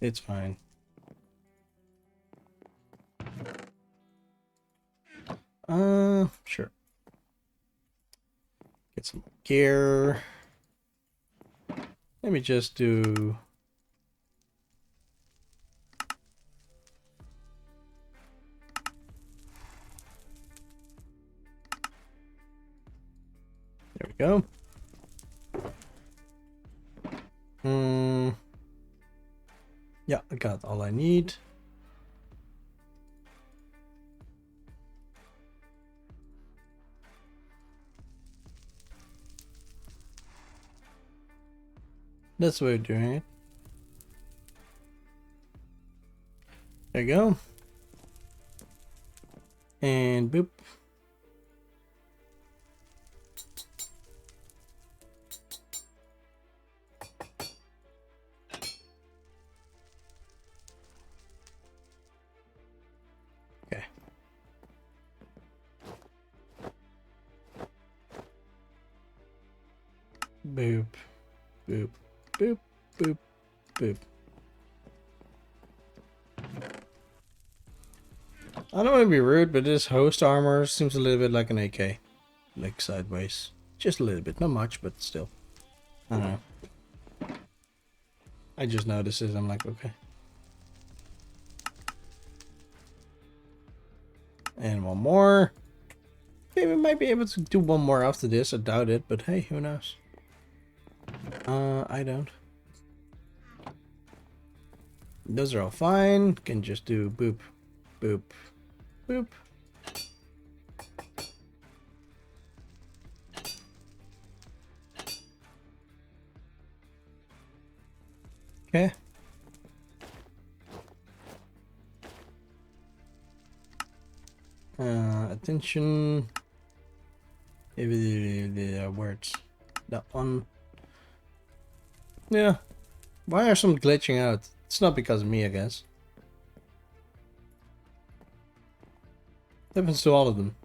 It's fine. Sure. Get some gear. Let me just do... There we go. Yeah, I got all I need. That's the way we're doing it. There you go. And boop. Okay. Boop. Boop. Boop. Boop. Boop. I don't want to be rude, but this host armor seems a little bit like an AK. Like sideways. Just a little bit. Not much, but still. I don't know. I just noticed it. I'm like, okay. And one more. Okay, we might be able to do one more after this. I doubt it, but hey, who knows? I don't. Those are all fine. Can just do boop, boop, boop. Okay. Attention. The words. That one. Yeah. Why are some glitching out? It's not because of me, I guess. Happens to all of them.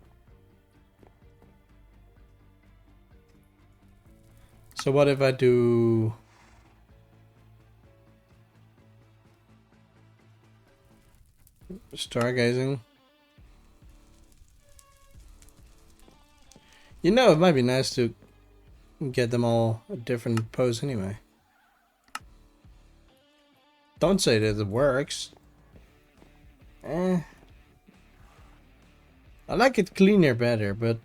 So what if I do... stargazing? You know, it might be nice to get them all a different pose anyway. Don't say that it works. I like it cleaner better, but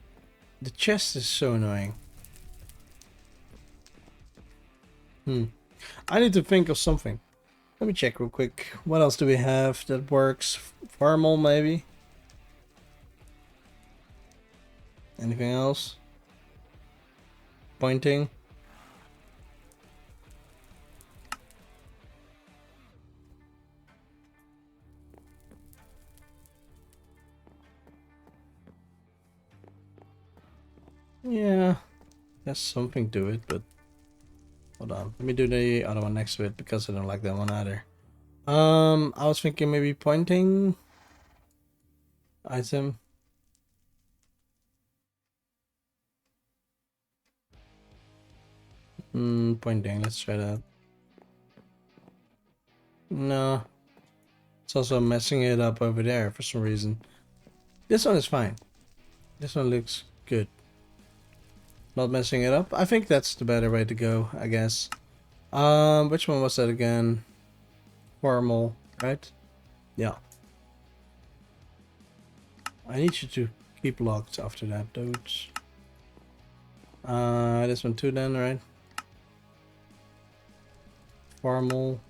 the chest is so annoying. I need to think of something. Let me check real quick. What else do we have that works? Formal, maybe? Anything else? Pointing? Yeah, there's something to it, but hold on. Let me do the other one next to it because I don't like that one either. I was thinking maybe pointing item. Pointing. Let's try that. No, it's also messing it up over there for some reason. This one is fine. This one looks good. Not messing it up. I think that's the better way to go, I guess. Which one was that again? Formal, right? Yeah. I need you to keep locked after that, dudes. This one too then, right? Formal.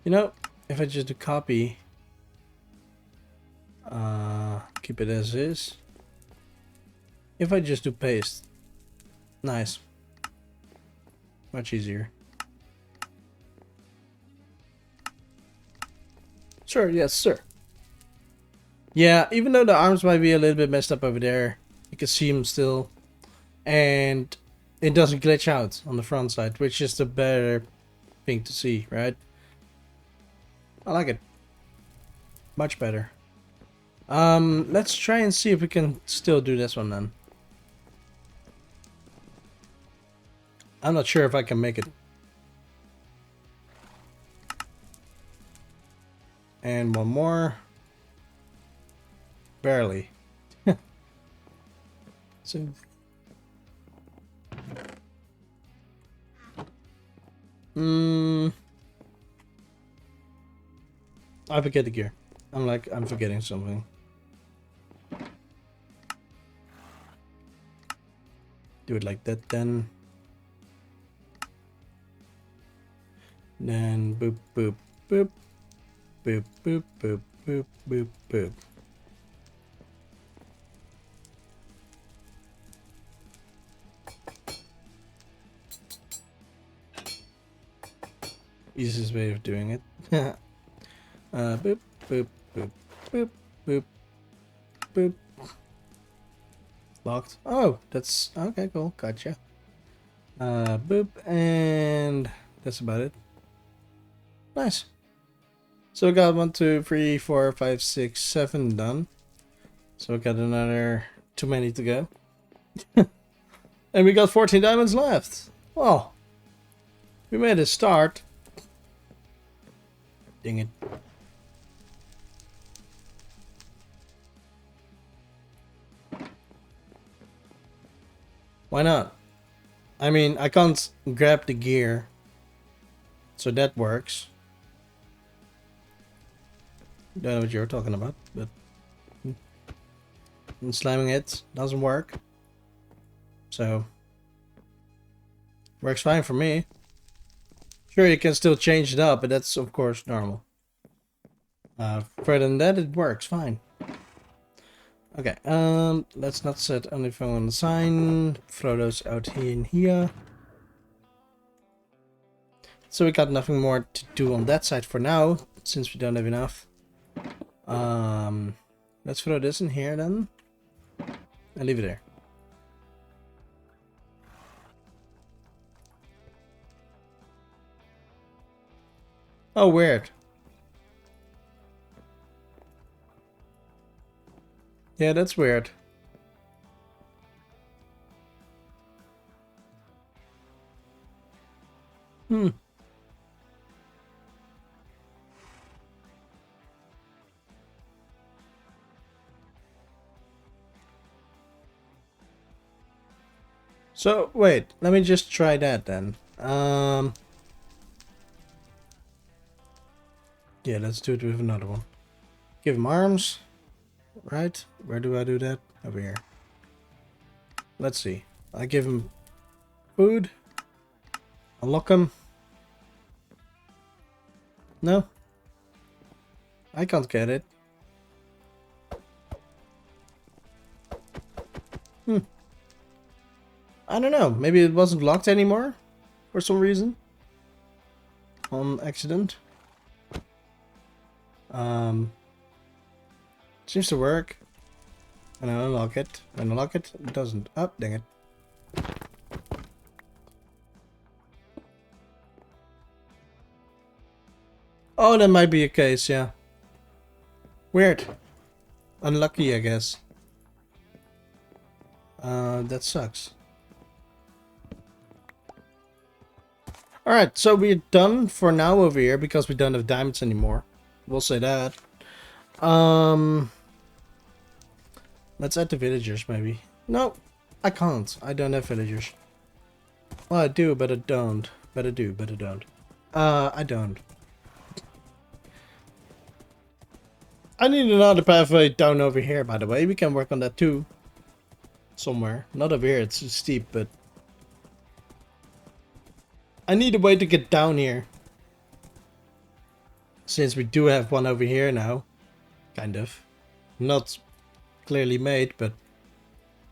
You know, if I just do copy, keep it as is. If I just do paste, nice. Much easier. Sure, yes, sir. Yeah, even though the arms might be a little bit messed up over there, you can see them still. And it doesn't glitch out on the front side, which is the better thing to see, right? I like it. Much better. Let's try and see if we can still do this one then. I'm not sure if I can make it. And one more. Barely. So. I forget the gear. I'm forgetting something. Do it like that then. Then boop boop boop boop boop boop boop boop boop. Easiest way of doing it. Boop boop boop boop boop boop. Locked. Oh, that's okay. Cool. Gotcha. Boop, and that's about it. Nice. So we got 1, 2, 3, 4, 5, 6, 7 done. So we got another too many to go. And we got 14 diamonds left. Well, we made a start. Dang it. Why not? I mean, I can't grab the gear. So that works. Don't know what you're talking about, but and slamming it doesn't work. So works fine for me. Sure, you can still change it up, but that's of course normal. Further than that, it works fine. Okay, let's not set anything on the sign. Throw those out here and here. So we got nothing more to do on that side for now, since we don't have enough. Let's throw this in here then. And leave it there. Oh, weird. Yeah, that's weird. So, wait, let me just try that then. Yeah, let's do it with another one. Give him arms. Right? Where do I do that? Over here. Let's see. I give him food. Unlock him. No. I can't get it. I don't know. Maybe it wasn't locked anymore for some reason. On accident. Seems to work. And I unlock it. When I unlock it, it doesn't. Oh, dang it. Oh, that might be a case, yeah. Weird. Unlucky, I guess. That sucks. Alright, so we're done for now over here because we don't have diamonds anymore. We'll say that. Let's add the villagers, maybe. No, I can't. I don't have villagers. Well, I do, but I don't. But I do, but I don't. I don't. I need another pathway down over here, by the way. We can work on that too. Somewhere. Not over here, it's too steep, but... I need a way to get down here. Since we do have one over here now. Kind of. Not clearly made, but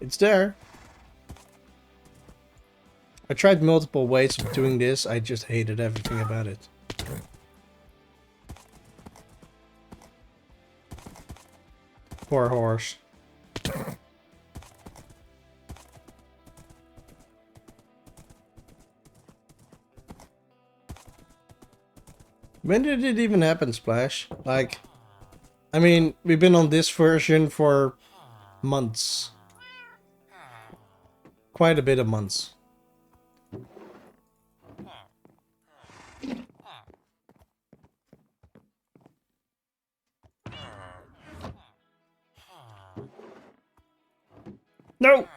it's there. I tried multiple ways of doing this. I just hated everything about it. Poor horse. When did it even happen, Splash? Like, I mean, we've been on this version for months. Quite a bit of months. No!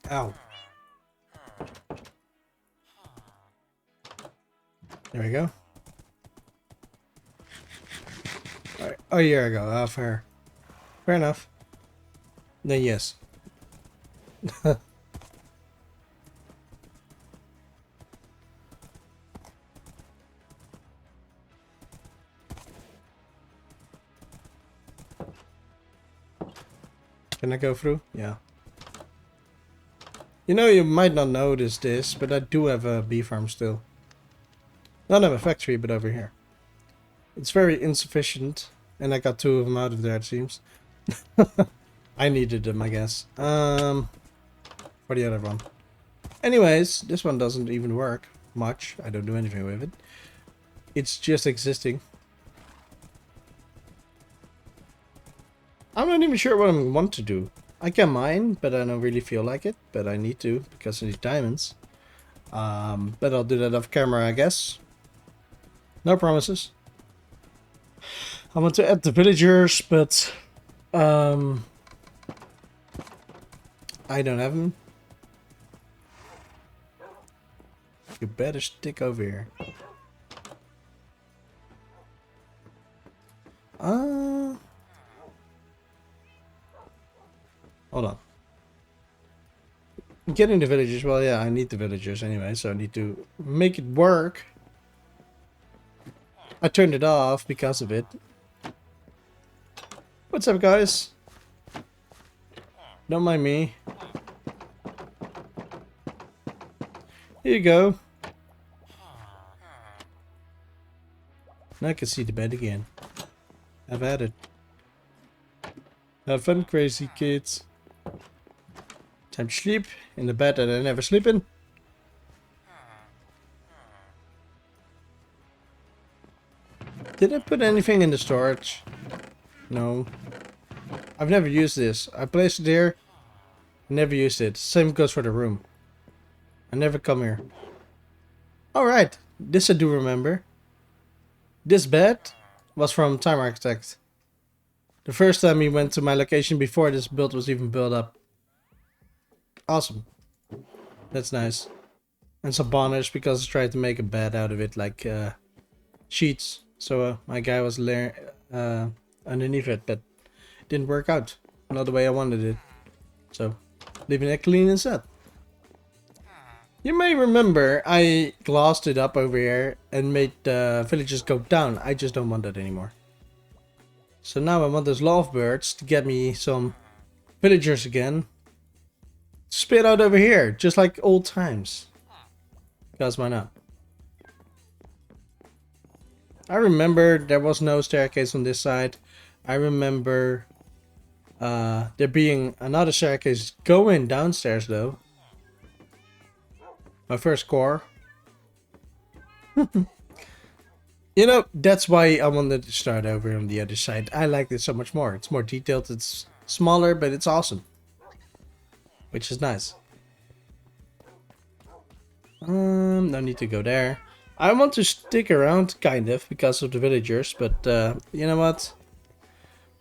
Ow. There we go. Alright. Oh, here I go. Ah, fair. Fair enough. Then yes. Can I go through? Yeah. You know, you might not notice this, but I do have a bee farm still. Not in a factory, but over here. It's very insufficient, and I got 2 of them out of there, it seems. I needed them, I guess. For the other one. Anyways, this one doesn't even work much. I don't do anything with it. It's just existing. I'm not even sure what I want to do. I can mine, but I don't really feel like it. But I need to, because I need diamonds. But I'll do that off camera, I guess. No promises. I want to add the villagers, but I don't have them. You better stick over here. Hold on. Getting the villagers, well, yeah, I need the villagers anyway, so I need to make it work. I turned it off because of it. What's up, guys? Don't mind me. Here you go. Now I can see the bed again. I've had it. Have fun, crazy kids. Time to sleep in the bed that I never sleep in. Did I put anything in the storage? No. I've never used this. I placed it there. Never used it. Same goes for the room. I never come here. Alright. This I do remember. This bed was from Time Architect. The first time he went to my location before this build was even built up. Awesome. That's nice. And some bonnets because I tried to make a bed out of it, like sheets. So my guy was underneath it, but it didn't work out. Not the way I wanted it. So leaving it clean instead. You may remember I glossed it up over here and made the villagers go down. I just don't want that anymore. So now I want those lovebirds to get me some villagers again. Spit out over here, just like old times. Because why not? I remember there was no staircase on this side. I remember there being another staircase going downstairs though. My first core. You know, that's why I wanted to start over on the other side. I like it so much more. It's more detailed, it's smaller, but it's awesome. Which is nice. No need to go there. I want to stick around, kind of, because of the villagers, but you know what?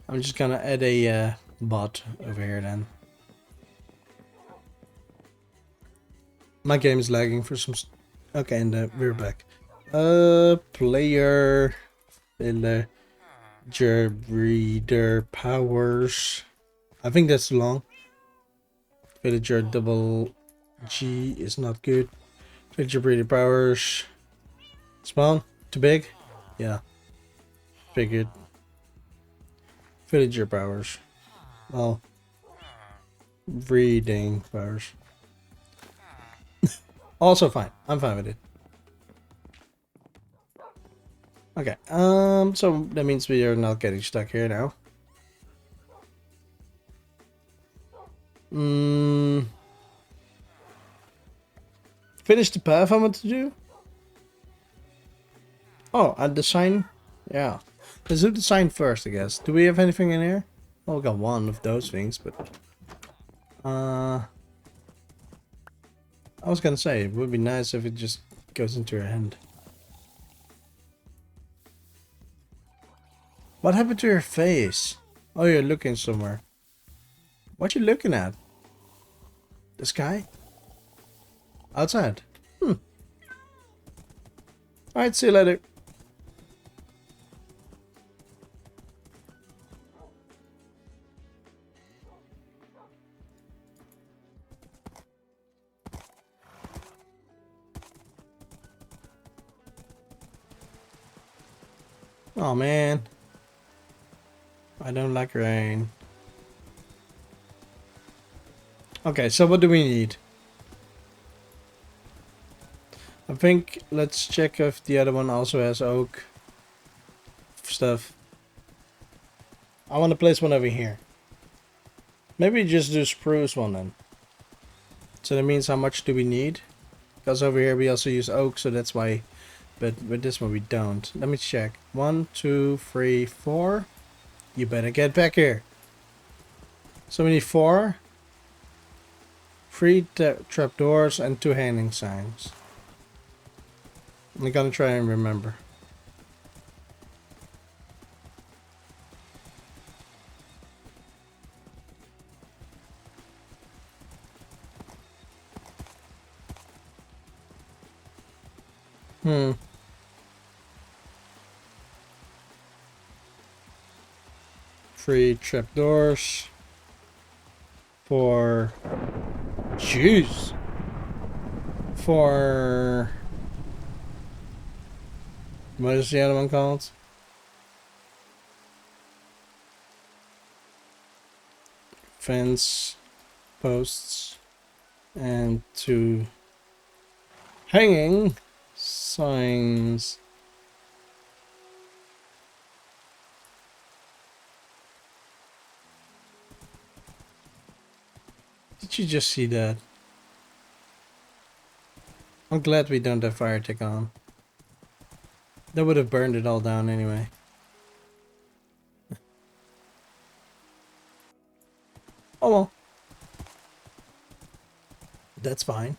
I'm just gonna add a bot over here then. My game is lagging for some... Okay, and we're back. Player... Villager breeder powers... I think that's too long. Villager double G is not good. Villager breeder powers... Small? Too big? Yeah. Figured. Villager powers. Well... Breeding powers. Also fine. I'm fine with it. Okay. So that means we are not getting stuck here now. Finish the path I want to do. Oh, and the sign? Yeah. Let's do the sign first, I guess. Do we have anything in here? Oh, we got one of those things, but... I was gonna say, it would be nice if it just goes into your hand. What happened to your face? Oh, you're looking somewhere. What you looking at? The sky? Outside? Alright, see you later. Oh man. I don't like rain. Okay, so what do we need? I think let's check if the other one also has oak stuff. I want to place one over here. Maybe just do spruce one then. So that means how much do we need? Because over here we also use oak, so that's why. But with this one we don't. Let me check. 1, 2, 3, 4. You better get back here. So we need 4. 3 trapdoors and 2 hanging signs. I'm gonna try and remember. Hmm. 3 trapdoors. 4. Jeez. 4. What is the other one called? Fence posts and 2 hanging signs. Did you just see that? I'm glad we don't have fire tick on. That would have burned it all down anyway. Oh well. That's fine.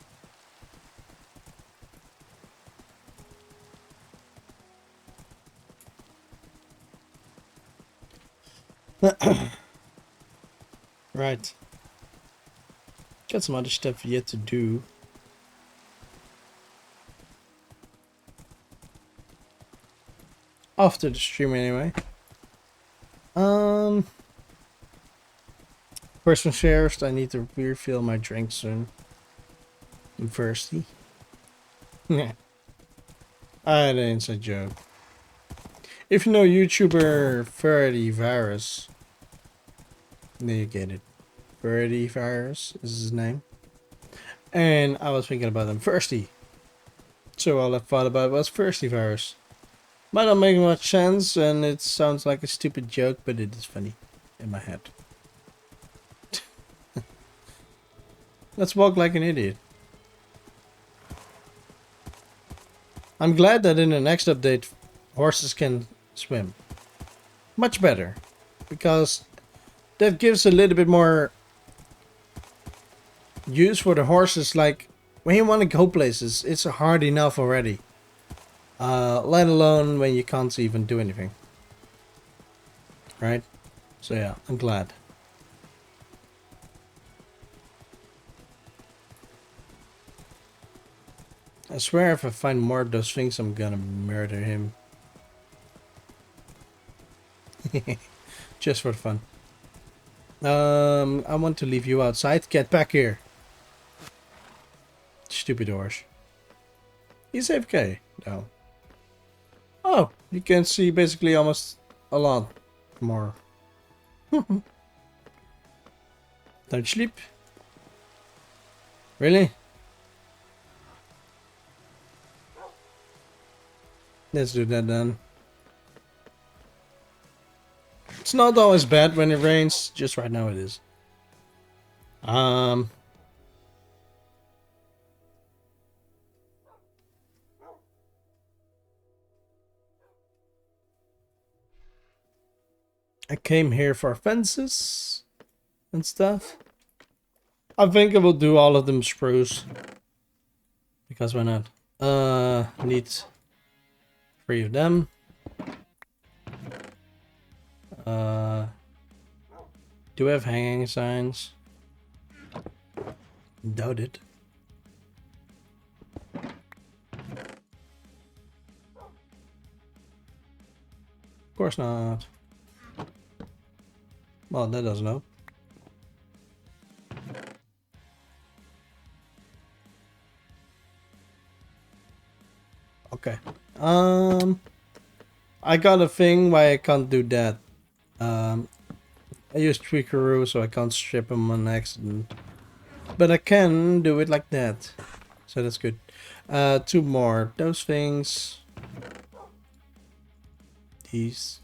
Right. Got some other stuff yet to do. After the stream anyway. First and first, I need to refill my drink soon. I'm thirsty. Yeah. I had an inside joke. If you know YouTuber 4EverSMP, then you get it. 4EverSMP is his name. And I was thinking about him thirsty. So all I thought about was 4EverSMP. Might not make much sense, and it sounds like a stupid joke, but it is funny in my head. Let's walk like an idiot. I'm glad that in the next update, horses can swim. Much better. Because that gives a little bit more use for the horses. Like, when you want to go places, it's hard enough already. Let alone when you can't even do anything. Right? So yeah, I'm glad. I swear if I find more of those things, I'm gonna murder him. Just for fun. I want to leave you outside. Get back here. Stupid horse. He's AFK, though. Oh, you can see basically almost a lot more. Don't sleep. Really? Let's do that then. It's not always bad when it rains, just right now it is. I came here for fences and stuff. I think I will do all of them spruce. Because why not? Need 3 of them. Do we have hanging signs? Doubt it. Of course not. Well, that doesn't help. Okay. I got a thing why I can't do that. I use Tweakeroo, so I can't strip them on accident. But I can do it like that. So that's good. 2 more. Those things. These.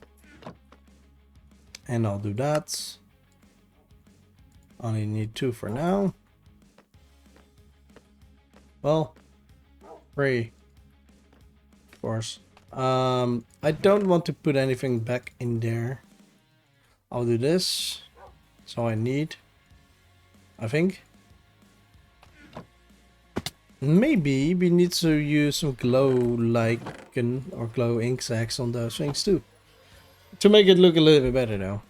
And I'll do that. Only need 2 for now. Well, 3. Of course. I don't want to put anything back in there. I'll do this. That's all I need. I think. Maybe we need to use some glow lichen or glow ink sacs on those things too. To make it look a little bit better though.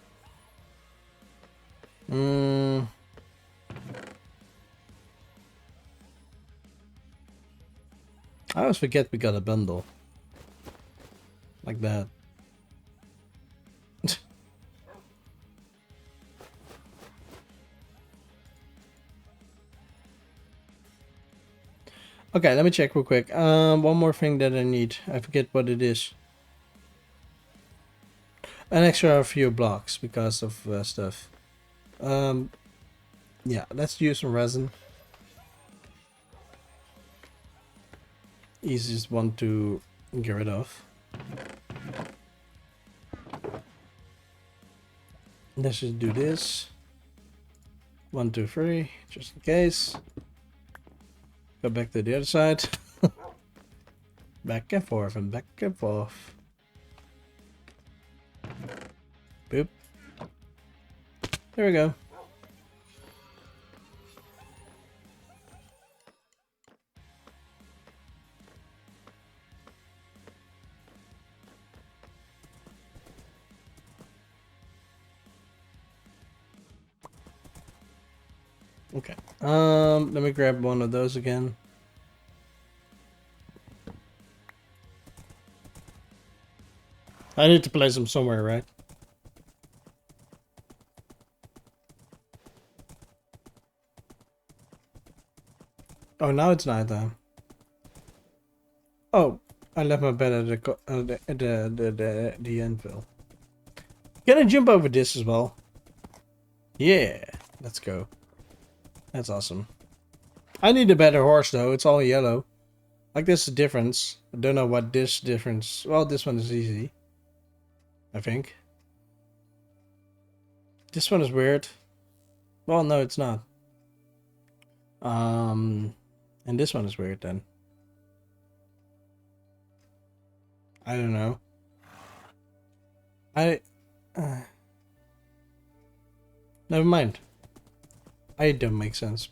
I always forget we got a bundle. Like that. Okay, let me check real quick. One more thing that I need. I forget what it is. An extra few blocks because of stuff. Yeah, let's use some resin. Easiest one to get rid of. Let's just do this. 1, 2, 3, just in case. Go back to the other side. Back and forth and back and forth. Boop. There we go. Okay. Let me grab one of those again. I need to place them somewhere, right? Oh, now it's nighttime. Oh, I left my bed at the anvil. Can I jump over this as well? Yeah, let's go. That's awesome. I need a better horse though. It's all yellow. Like there's a difference. I don't know what this difference. Well, this one is easy. I think. This one is weird. Well, no, it's not. And this one is weird then. I don't know. Never mind. I don't make sense.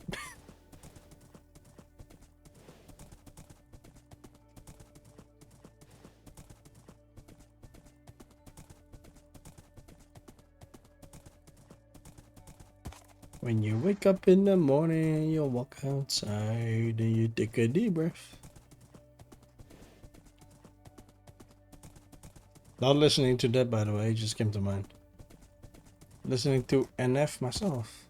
When you wake up in the morning, you walk outside and you take a deep breath. Not listening to that, by the way, it just came to mind. Listening to NF myself.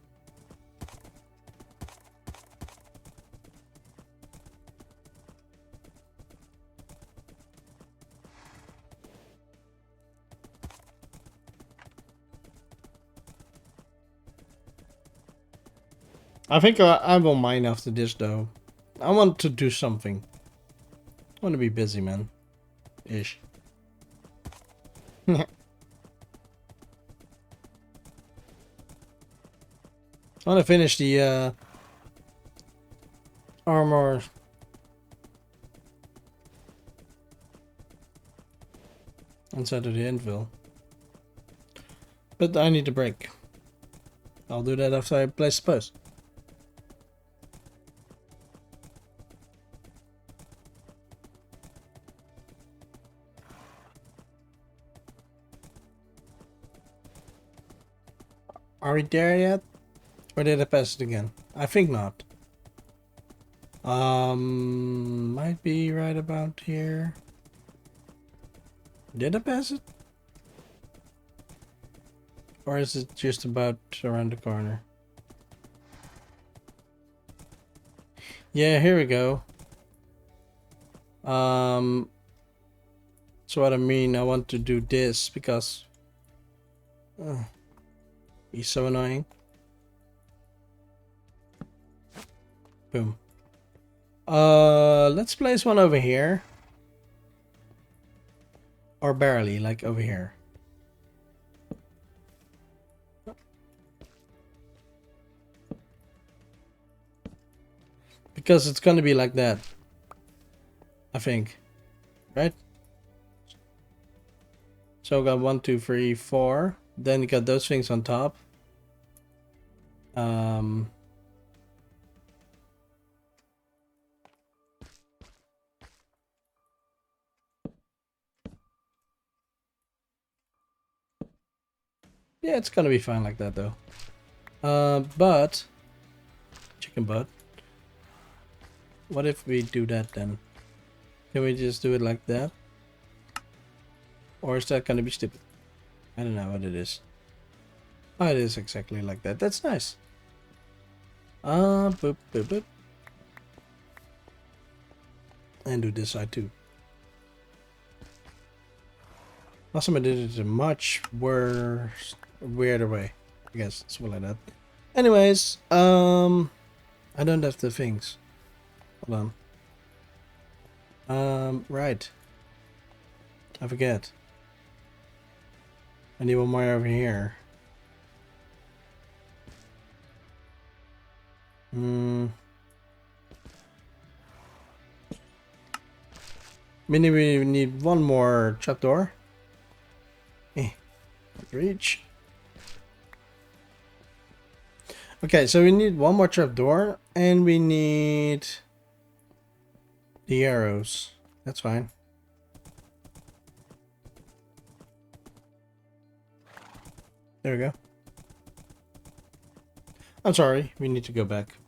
I think I will mine after this though. I want to do something. I want to be busy, man. Ish. I want to finish the armor inside of the anvil. But I need a break. I'll do that after I place the post. Are we there yet? Or did I pass it again? I think not. Might be right about here. Did I pass it? Or is it just about around the corner? Yeah, here we go. So what I mean, I want to do this because he's so annoying. Boom. Let's place one over here. Or barely, like over here. Because it's gonna be like that. I think. Right? So we got 1, 2, 3, 4. Then you got those things on top. Yeah, it's gonna be fine like that though. But chicken butt. What if we do that then? Can we just do it like that? Or is that gonna be stupid? I don't know what it is. Oh, it is exactly like that. That's nice. Boop, boop, boop. And do this side too. Last time I did it a much worse, weirder way. I guess something like that. Anyways, I don't have the things. Hold on. Right. I forget. I need one more over here. Maybe we need one more trapdoor. Reach. Okay, so we need one more trapdoor, and we need the arrows. That's fine. There we go. I'm sorry, we need to go back.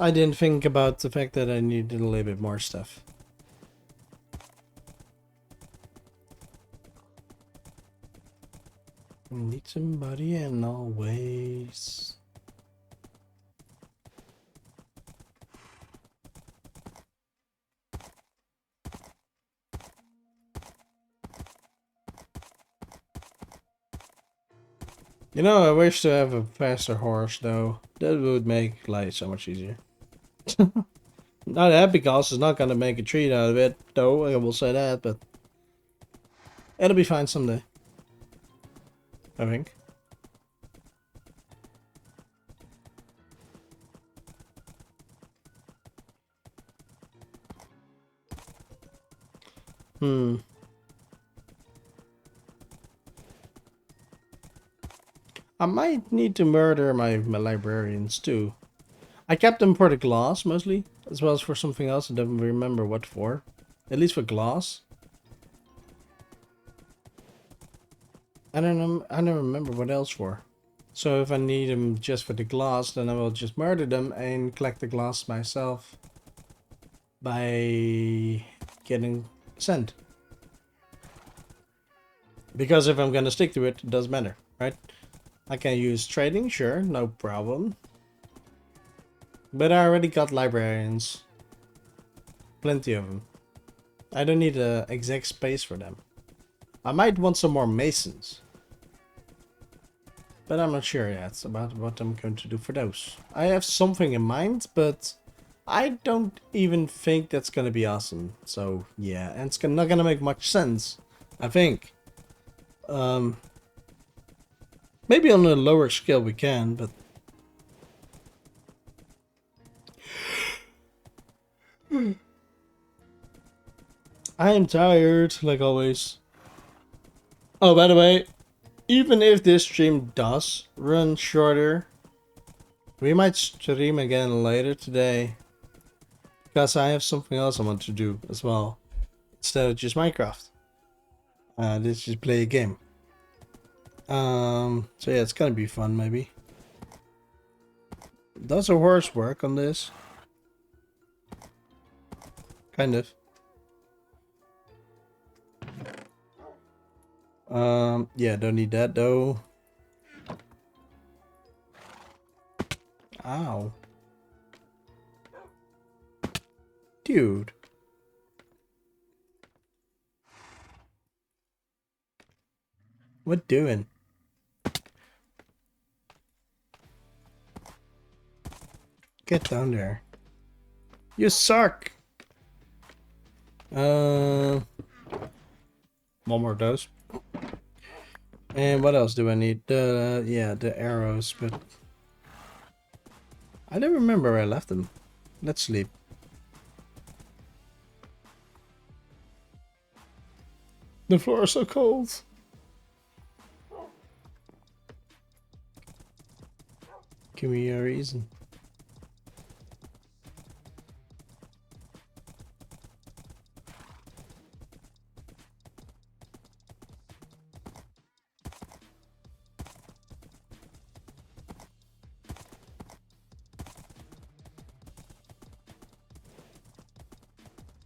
I didn't think about the fact that I needed a little bit more stuff. We need somebody and always. You know, I wish to have a faster horse though. That would make life so much easier. Not that because it's not gonna make a treat out of it, though, I will say that, but it'll be fine someday. I think. I might need to murder my librarians too. I kept them for the glass mostly, as well as for something else. I don't remember what for. At least for glass. I don't know. I don't remember what else for. So if I need them just for the glass, then I will just murder them and collect the glass myself by getting sent. Because if I'm gonna stick to it, it doesn't matter, right? I can use trading, sure, no problem. But I already got librarians. Plenty of them. I don't need an exact space for them. I might want some more masons. But I'm not sure yet about what I'm going to do for those. I have something in mind, but I don't even think that's going to be awesome. So yeah, and it's not going to make much sense, I think. Maybe on a lower scale we can, but I am tired, like always. Oh, by the way, even if this stream does run shorter, we might stream again later today. Because I have something else I want to do as well. Instead of just Minecraft. Let's just play a game. So yeah, it's gonna be fun maybe. Does a horse work on this? Kind of. Yeah, don't need that though. Ow. Dude. What doing? Get down there. You suck! One more of those. And what else do I need? Yeah, the arrows, but I don't remember where I left them. Let's sleep. The floor is so cold. Give me a reason.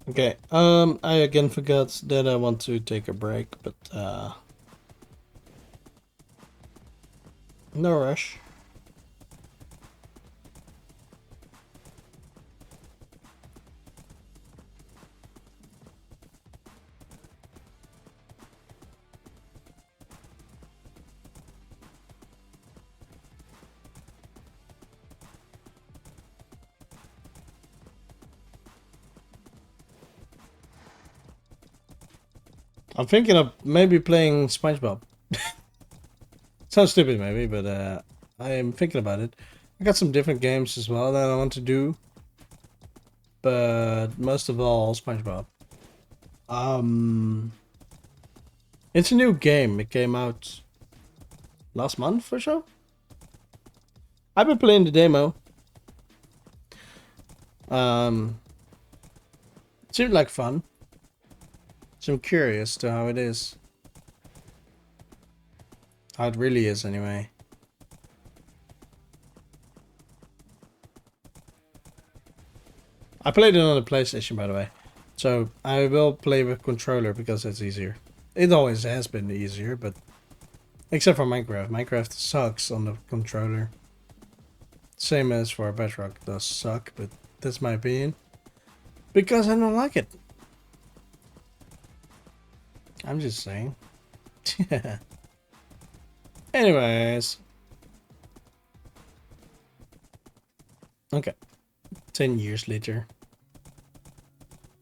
Okay, I again forgot that I want to take a break, but no rush. I'm thinking of maybe playing SpongeBob. Sounds stupid maybe, but I am thinking about it. I got some different games as well that I want to do, but most of all SpongeBob. It's a new game. It came out last month or so. I've been playing the demo. It seemed like fun. So I'm curious to how it is. How it really is anyway. I played it on the PlayStation, by the way. So I will play with controller because it's easier. It always has been easier, but except for Minecraft. Minecraft sucks on the controller. Same as for Bedrock does suck, but that's my opinion. Because I don't like it. I'm just saying. Anyways. Okay. 10 years later.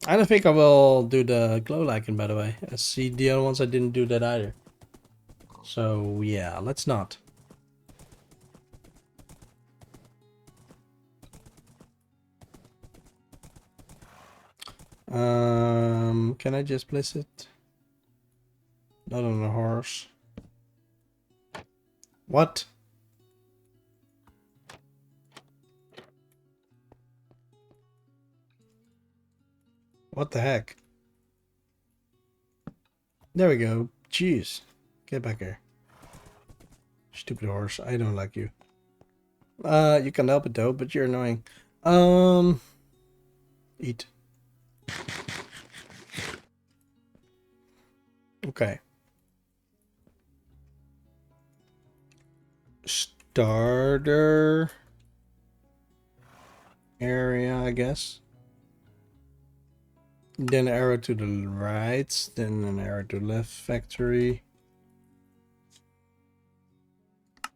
I don't think I will do the glow icon, by the way. I see the other ones I didn't do that either. So yeah, let's not. Can I just place it? Not on a horse. What? What the heck? There we go. Jeez. Get back here. Stupid horse. I don't like you. You can help it though, but you're annoying. Eat. Okay. Starter area, I guess. Then an arrow to the right, then an arrow to the left, factory.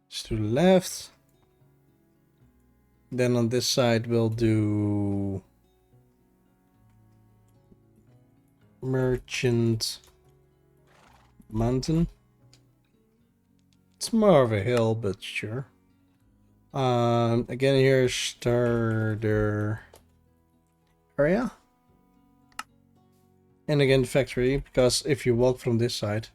Just to the left. Then on this side we'll do merchant mountain. It's more of a hill, but sure. Again here, starter area. And again factory, because if you walk from this side,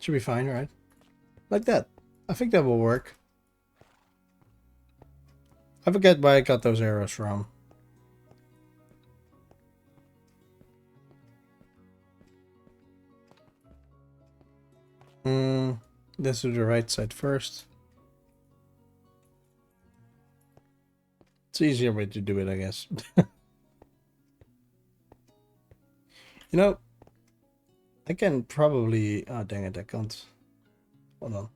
Should be fine, right? Like that. I think that will work. I forget where I got those arrows from. Let's do the right side first. It's an easier way to do it, I guess. You know, I can probably... Oh, dang it, I can't. Hold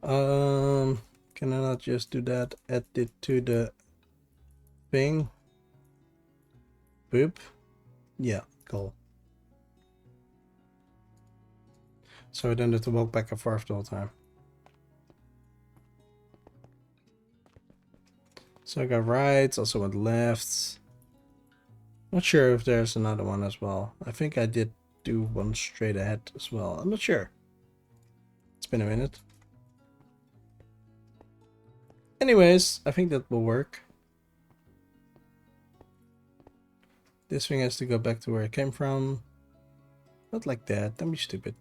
on. Can I not just do that? Add it to the thing. Boop. Yeah, cool. So I don't have to walk back and forth the whole time. So I got rights, also went lefts. Not sure if there's another one as well. I think I did do one straight ahead as well. I'm not sure. It's been a minute. Anyways, I think that will work. This thing has to go back to where it came from. Not like that. Don't be stupid.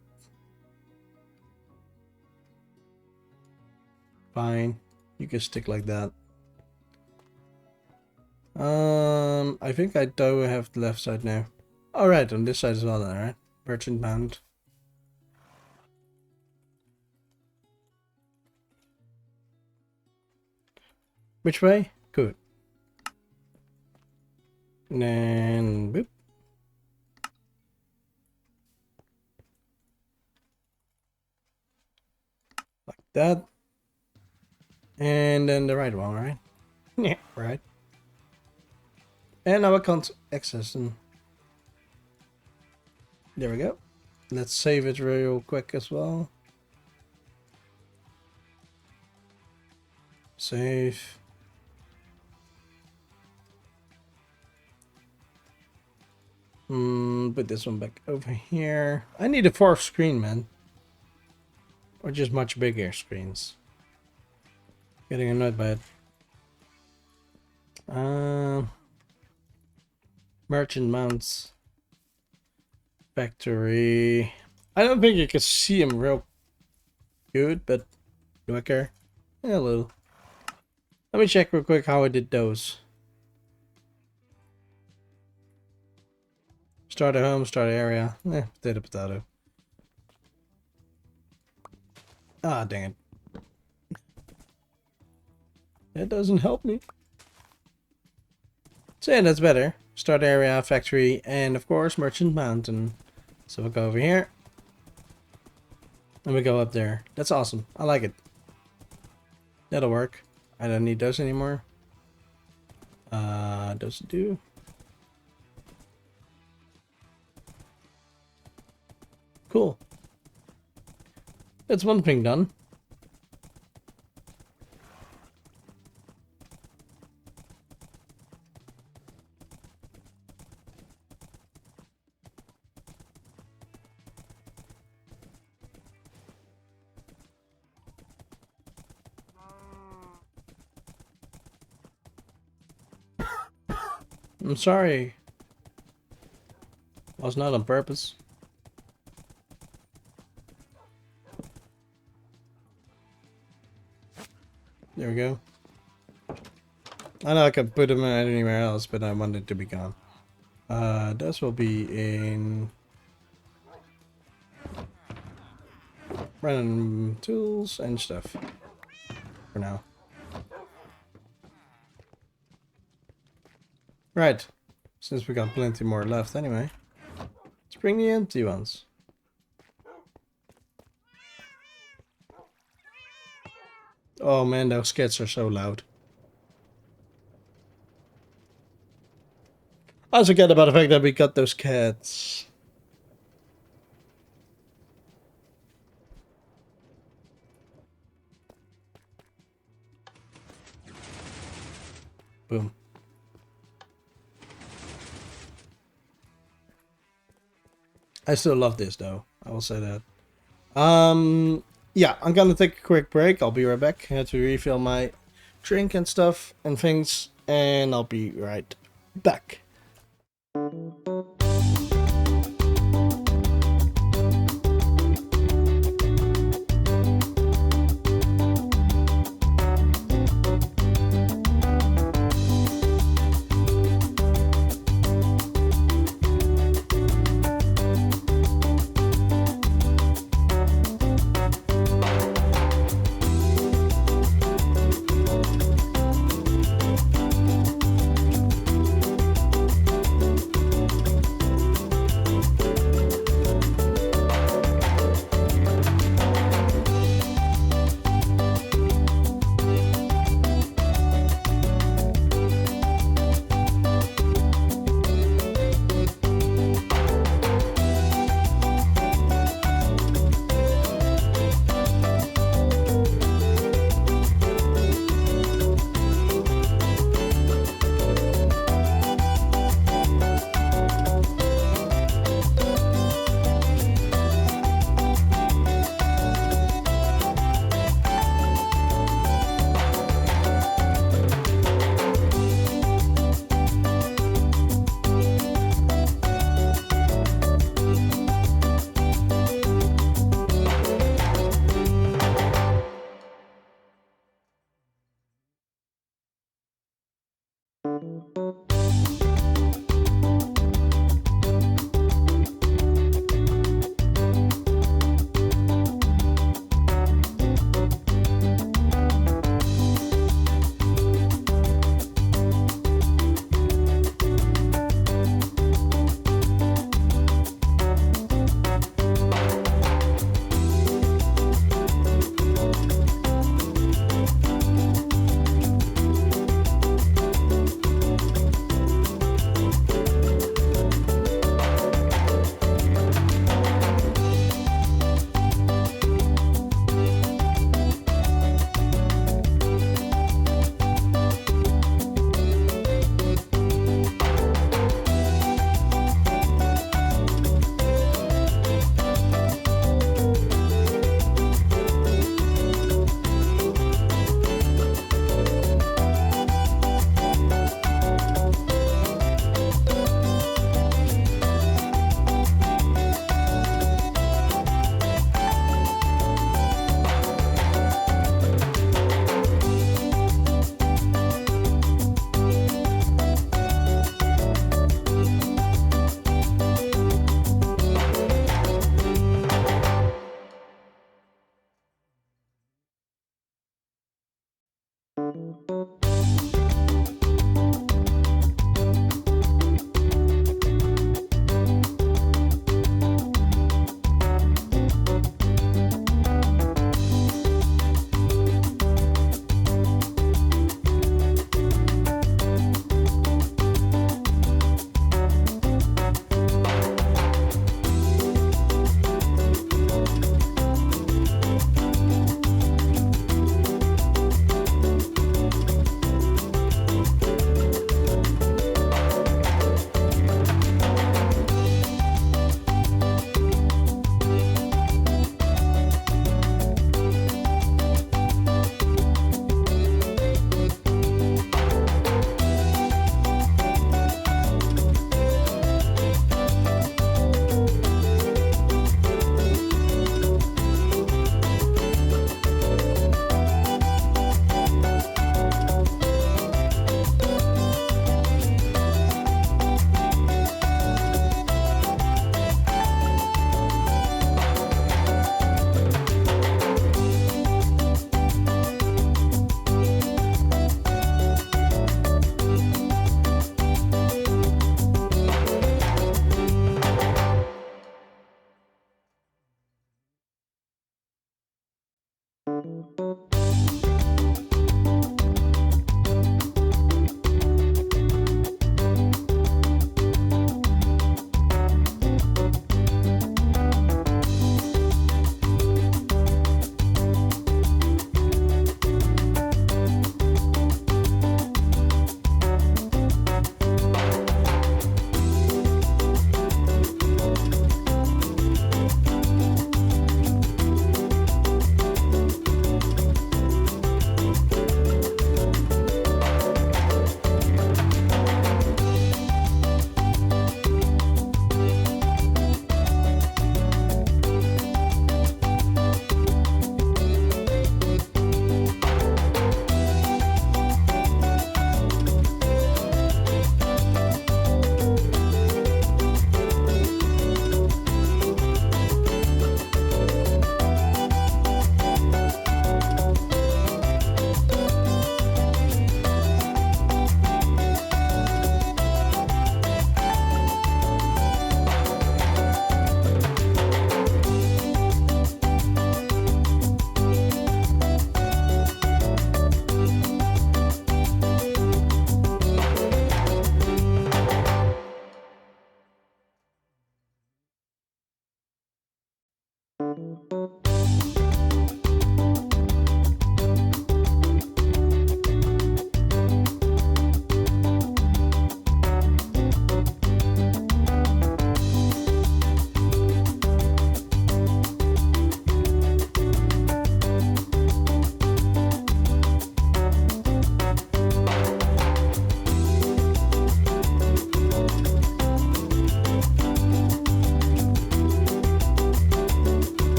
Fine. You can stick like that. I think I do have the left side now. Alright, on this side as well then, right? Merchant bound. Which way? Good. And then boop. Like that. And then the right one, right? Yeah, right. And now I can't access them. There we go. Let's save it real quick as well. Save. Put this one back over here. I need a fourth screen, man. Or just much bigger screens. Getting annoyed by it. Merchant mounts. Factory. I don't think you can see them real good, but do I care? Yeah, a little. Let me check real quick how I did those. Start at home, start area. Potato, potato. Ah, dang it. That doesn't help me. So yeah, that's better. Start area, factory, and of course, merchant mountain. So we'll go over here. And we go up there. That's awesome. I like it. That'll work. I don't need those anymore. Those do. Cool. That's one thing done. I'm sorry. Was not on purpose. There we go. I know I could put them anywhere else, but I wanted to be gone. Those will be in random tools and stuff for now. Right, since we got plenty more left anyway, let's bring the empty ones. Oh man, those cats are so loud. I forget about the fact that we got those cats. Boom. I still love this though, I will say that. Yeah, I'm gonna take a quick break. I'll be right back. I had to refill my drink and stuff and things, and I'll be right back.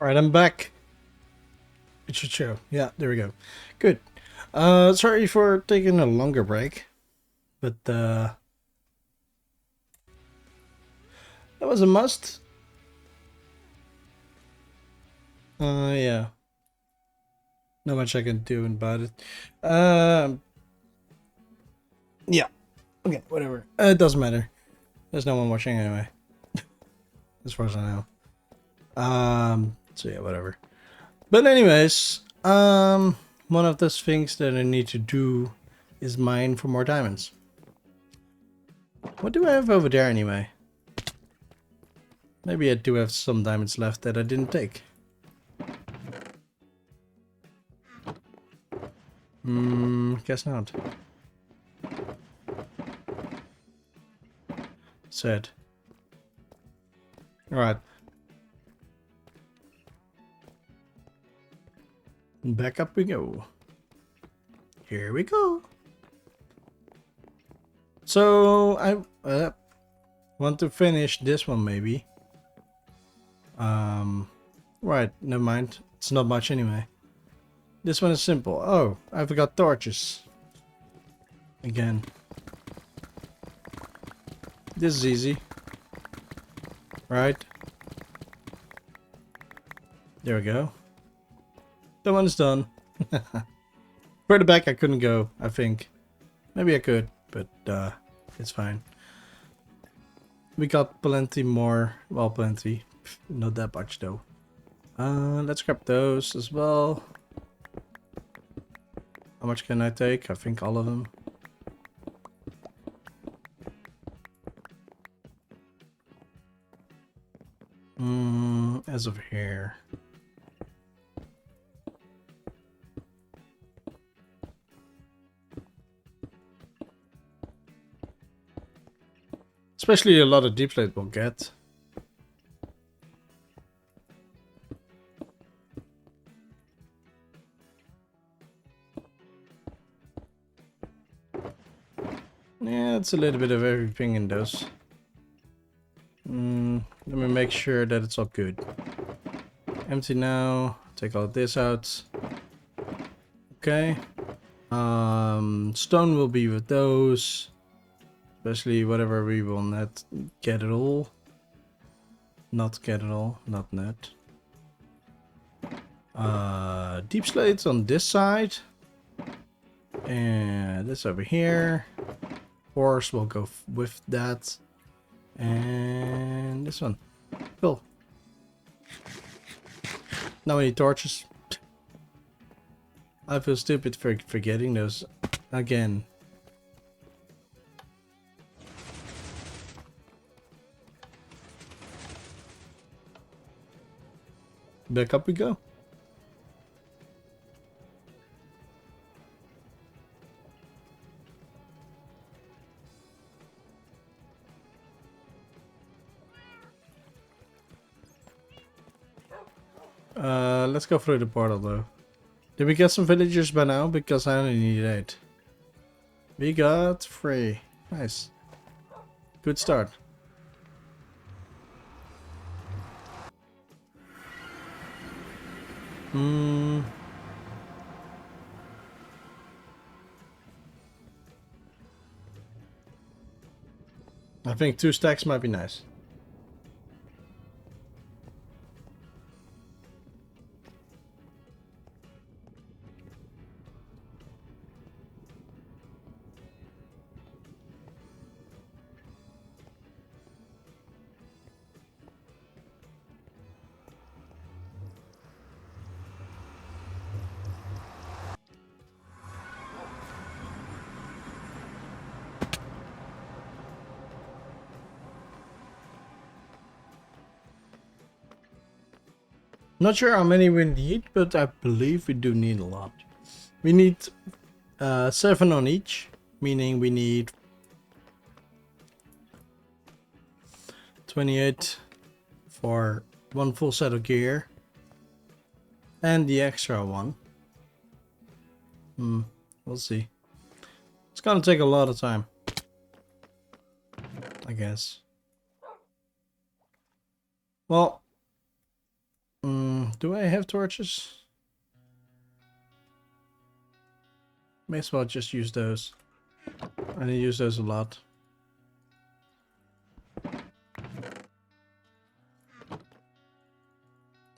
Alright, I'm back. It should show. Yeah, there we go. Good. Sorry for taking a longer break. But that was a must. Yeah. Not much I can do about it. Yeah. Okay, whatever. It doesn't matter. There's no one watching anyway. As far as I know. So yeah, whatever. But anyways, one of those things that I need to do is mine for more diamonds. What do I have over there anyway? Maybe I do have some diamonds left that I didn't take. Guess not. Sad. Alright. Back up we go. Here we go. So I want to finish this one maybe. Right, never mind. It's not much anyway. This one is simple. Oh, I forgot torches. Again. This is easy. Right. There we go. That one is done. Further back I couldn't go, I think. Maybe I could, but it's fine. We got plenty more. Well, plenty. Not that much though. Let's grab those as well. How much can I take? I think all of them. As of here. Especially a lot of deep slate will get. Yeah, it's a little bit of everything in those. Let me make sure that it's all good. Empty now. Take all this out. Okay. Stone will be with those. Especially whatever we will not get it all. Not get it all. Not net. Deep slates on this side. And this over here. Horse will go with that. And this one. Cool. Not many torches. I feel stupid for forgetting those again. Back up we go. Let's go through the portal though. Did we get some villagers by now? Because I only need 8. We got 3. Nice. Good start. I think 2 stacks might be nice. Not sure how many we need, but I believe we do need a lot. We need 7 on each, meaning we need 28 for 1 full set of gear. And the extra one. We'll see. It's gonna take a lot of time, I guess. Well, Do I have torches? May as well just use those. I use those a lot.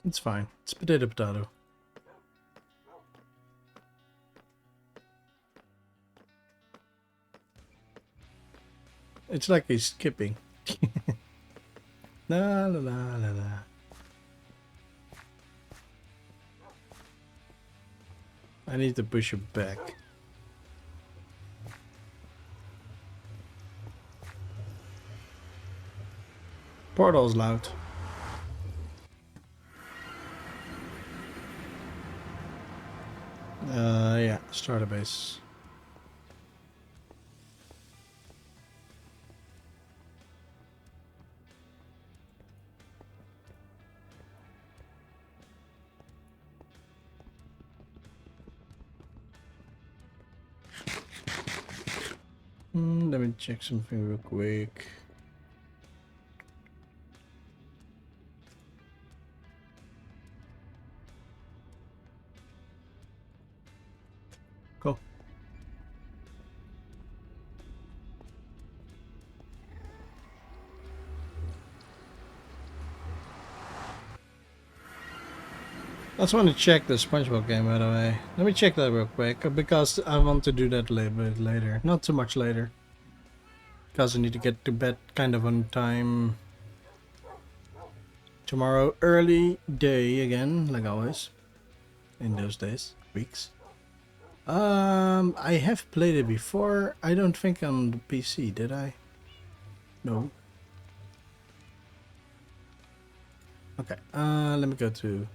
It's fine. It's potato potato. It's like he's skipping. La la la la la. I need to push you back. Portal's loud. Yeah, starter base. Let me check something real quick. Cool. I just want to check the SpongeBob game, by the way. Let me check that real quick, because I want to do that a little bit later. Not too much later. Because I need to get to bed kind of on time. Tomorrow, early day again, like always. In those days, weeks. I have played it before. I don't think on the PC, did I? No. Okay, let me go to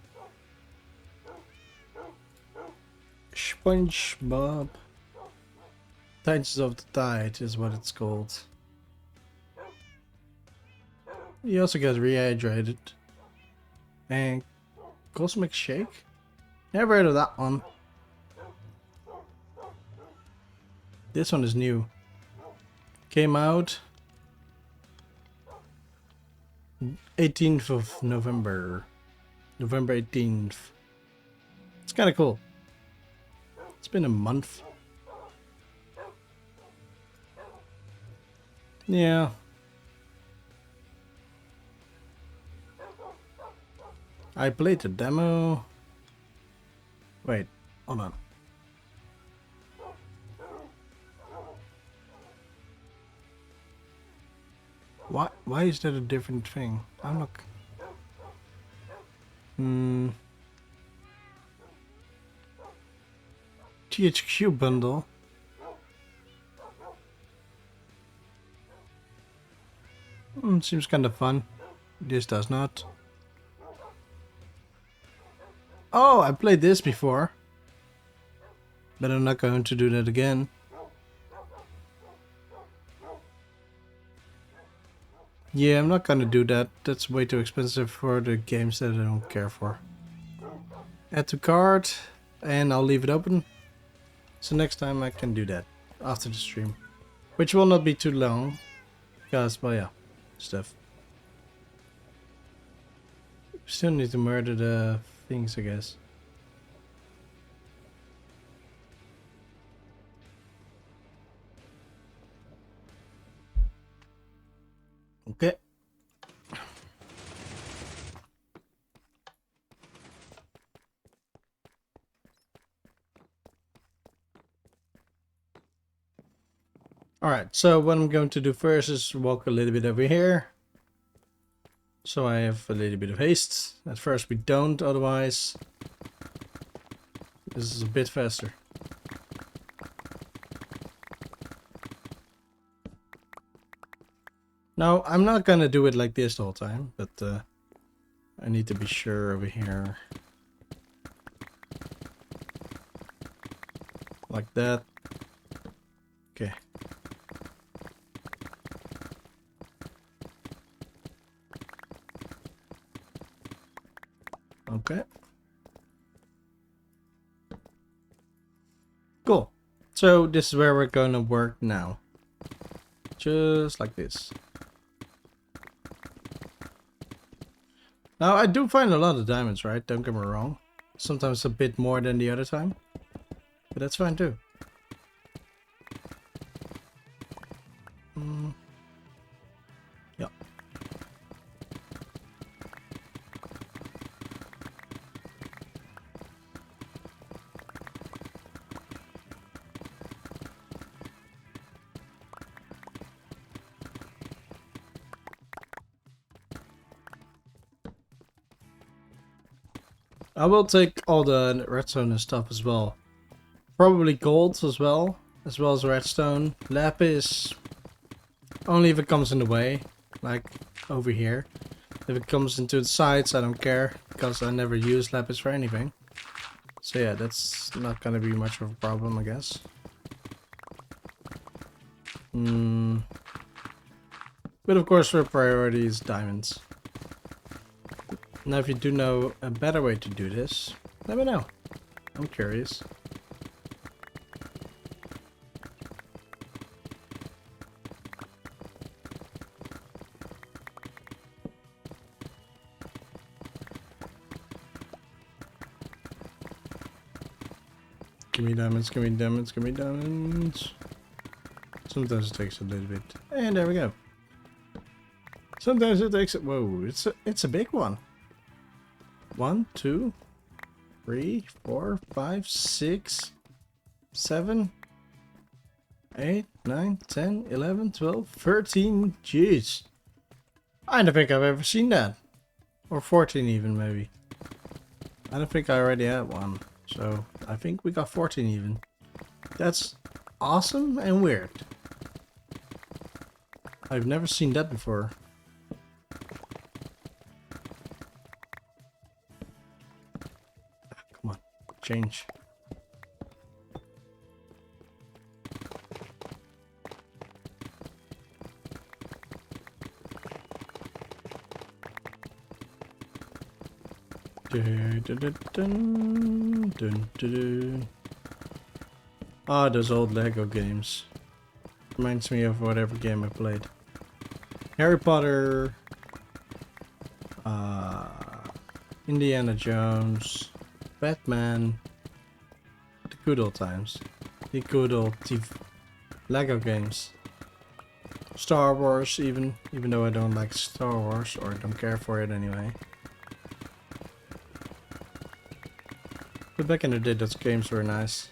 SpongeBob. Titans of the Tide is what it's called. You also get rehydrated. And Cosmic Shake? Never heard of that one. This one is new. Came out 18th of November. November 18th. It's kind of cool. It's been a month. Yeah. I played the demo. Wait, hold on. Why is that a different thing? I'm not... THQ bundle. Seems kind of fun. This does not. Oh, I played this before. But I'm not going to do that again. Yeah, I'm not gonna do that. That's way too expensive for the games that I don't care for. Add to cart, and I'll leave it open. So next time I can do that after the stream. Which will not be too long. Because, well yeah, stuff. Still need to murder the things, I guess. Okay. Alright, so what I'm going to do first is walk a little bit over here. So I have a little bit of haste. At first we don't, otherwise this is a bit faster. Now, I'm not gonna do it like this the whole time, but I need to be sure over here. Like that. Okay. Okay. Cool. So this is where we're gonna work now. Just like this. Now, I do find a lot of diamonds, right? Don't get me wrong. Sometimes a bit more than the other time. But that's fine too. Yeah. I will take all the redstone and stuff as well. Probably gold as well as redstone. Lapis, only if it comes in the way, like over here. If it comes into the sides, I don't care, because I never use lapis for anything. So yeah, that's not gonna be much of a problem, I guess. But of course, our priority is diamonds. Now, if you do know a better way to do this, let me know. I'm curious. Give me diamonds, give me diamonds, give me diamonds. Sometimes it takes a little bit. And there we go. Sometimes it takes... Whoa, it's a big one. 1, 2, 3, 4, 5, 6, 7, 8, 9, 10, 11, 12, 13. Jeez. I don't think I've ever seen that. Or 14 even, maybe. I don't think I already had one. So, I think we got 14 even. That's awesome and weird. I've never seen that before. Come on, change. Ah, those old Lego games. Reminds me of whatever game I played. Harry Potter, Indiana Jones, Batman, the good old times, the good old Lego games. Star Wars even though I don't like Star Wars or don't care for it anyway. But back in the day, those games were nice.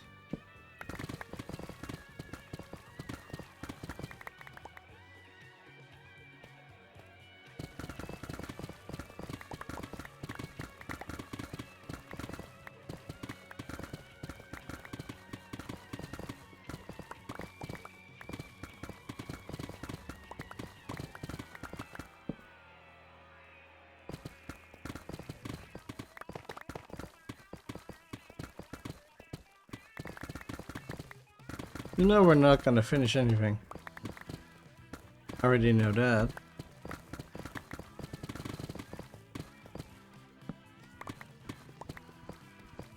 You know we're not gonna finish anything. I already know that.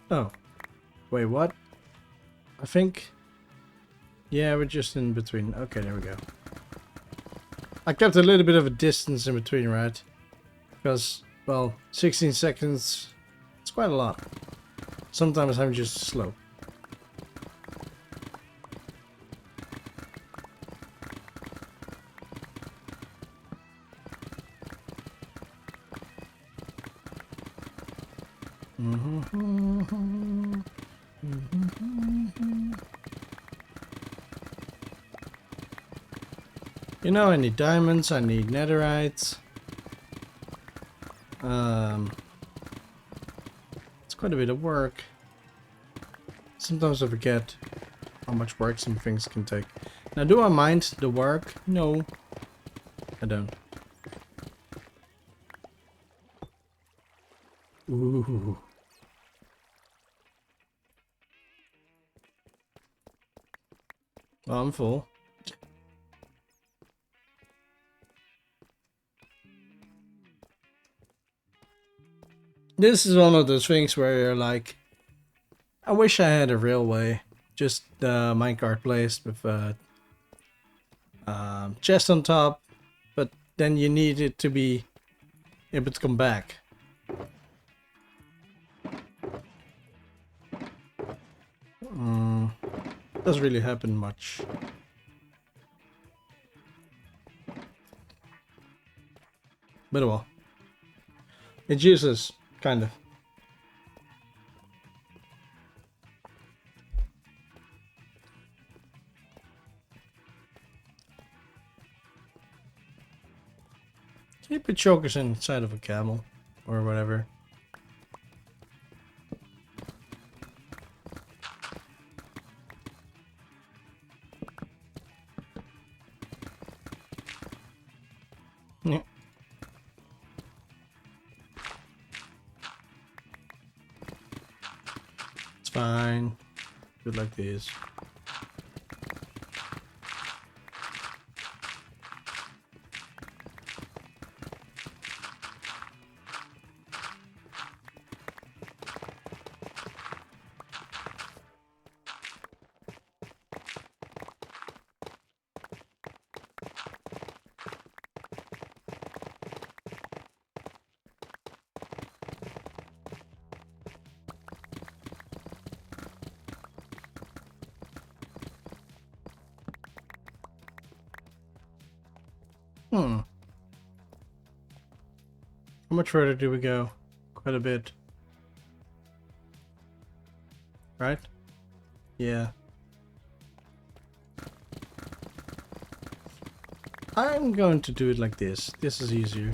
Oh. Wait, what? I think... Yeah, we're just in between. Okay, there we go. I kept a little bit of a distance in between, right? Because, well, 16 seconds... It's quite a lot. Sometimes I'm just slow. You know, I need diamonds, I need netherite. It's quite a bit of work. Sometimes I forget how much work some things can take. Now, do I mind the work? No, I don't. Ooh. Well, I'm full. This is one of those things where you're like, I wish I had a real way. Just the minecart placed with a chest on top, but then you need it to be able to come back. Doesn't really happen much. But well. It's useless, kind of. Can you put chokers inside of a camel? Or whatever. Yeah. It's fine. Good like this. Hmm. How much further do we go? Quite a bit. Right? Yeah. I'm going to do it like this. This is easier.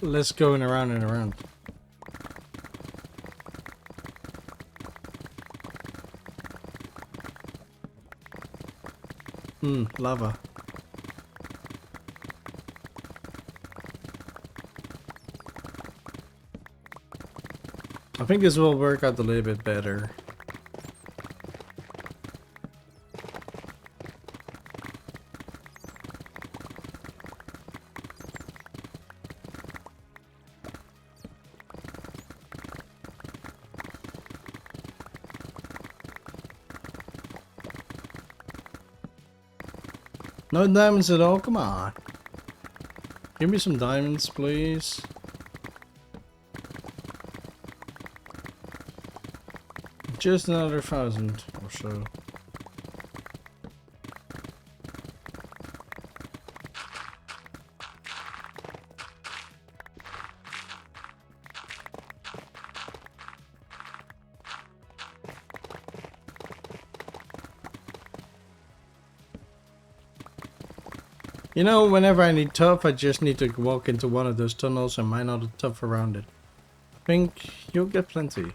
Less going around and around. Lava. I think this will work out a little bit better. No diamonds at all? Come on. Give me some diamonds, please. Just another 1,000 or so. You know, whenever I need tuff, I just need to walk into one of those tunnels and mine all the tuff around it. I think you'll get plenty.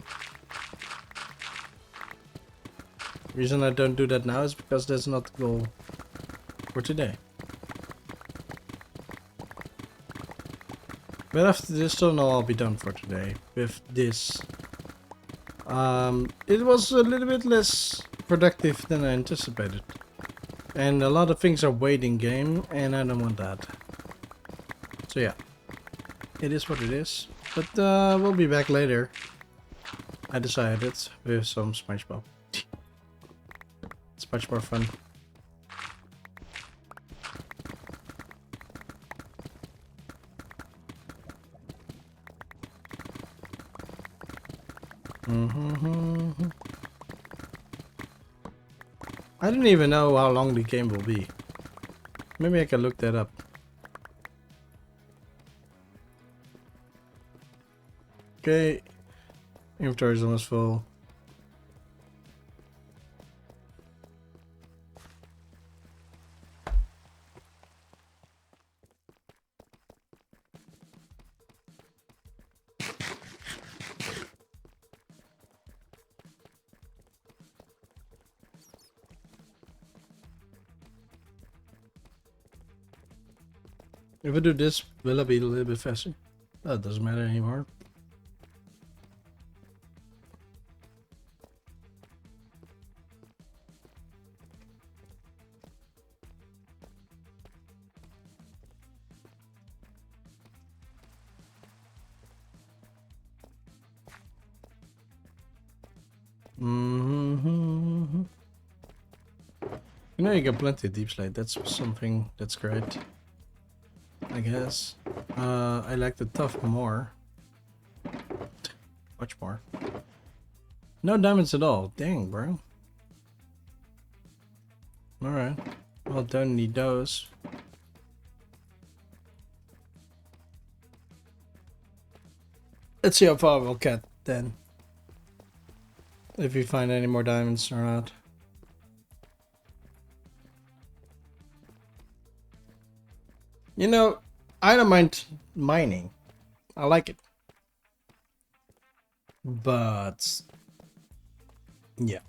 The reason I don't do that now is because that's not the goal for today. But after this tunnel, I'll be done for today with this. It was a little bit less productive than I anticipated. And a lot of things are waiting game, and I don't want that. So yeah, it is what it is. But we'll be back later. I decided with some SpongeBob. It's much more fun. I don't even know how long the game will be. Maybe I can look that up. Okay, inventory is almost full. If I do this, will I be a little bit faster? That doesn't matter anymore. You know, you get plenty of deep slate. That's something that's great, I guess. I like the tough more. Much more. No diamonds at all. Dang, bro. Alright. Well, don't need those. Let's see how far we'll get then. If we find any more diamonds or not. You know, I don't mind mining. I like it. But yeah.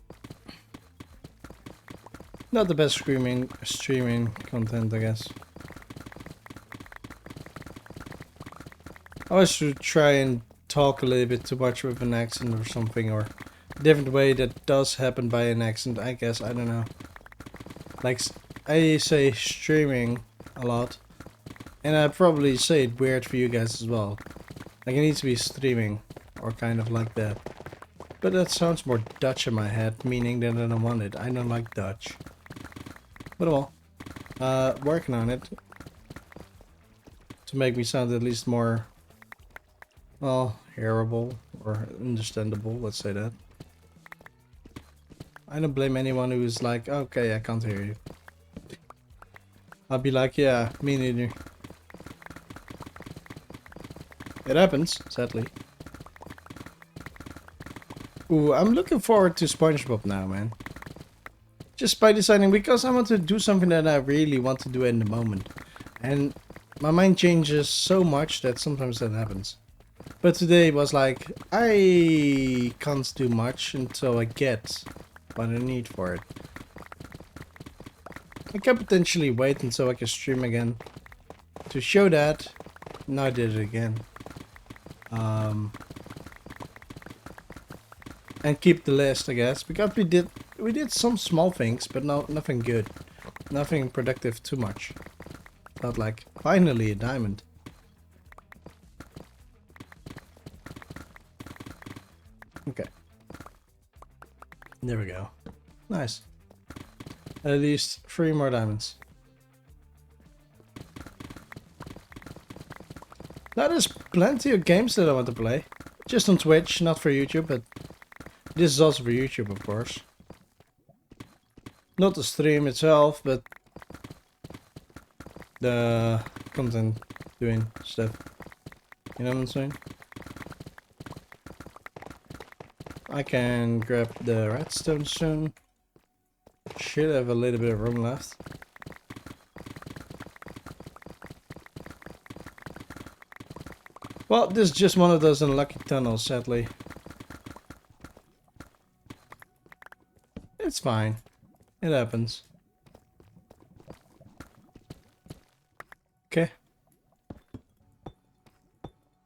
Not the best streaming content, I guess. I always should try and talk a little bit too much with an accent or something, or a different way that does happen by an accent, I guess. I don't know. Like, I say streaming a lot, and I probably say it weird for you guys as well. Like, it needs to be streaming, or kind of like that. But that sounds more Dutch in my head, meaning that I don't want it. I don't like Dutch. But well, working on it to make me sound at least more, well, hearable or understandable, let's say that. I don't blame anyone who's like, okay, I can't hear you. I'll be like, yeah, me neither. It happens, sadly. Ooh, I'm looking forward to SpongeBob now, man. Just by deciding, because I want to do something that I really want to do in the moment. And my mind changes so much that sometimes that happens. But today was like, I can't do much until I get what I need for it. I can potentially wait until I can stream again to show that. Now I did it again. And keep the list, I guess, because we did some small things, but nothing good, nothing productive too much. Not like finally a diamond. Okay, there we go. Nice. At least 3 more diamonds. Now there's plenty of games that I want to play, just on Twitch, not for YouTube, but this is also for YouTube, of course. Not the stream itself, but the content doing stuff. You know what I'm saying? I can grab the redstone soon. Should have a little bit of room left. Well, this is just one of those unlucky tunnels, sadly. It's fine. It happens. Okay.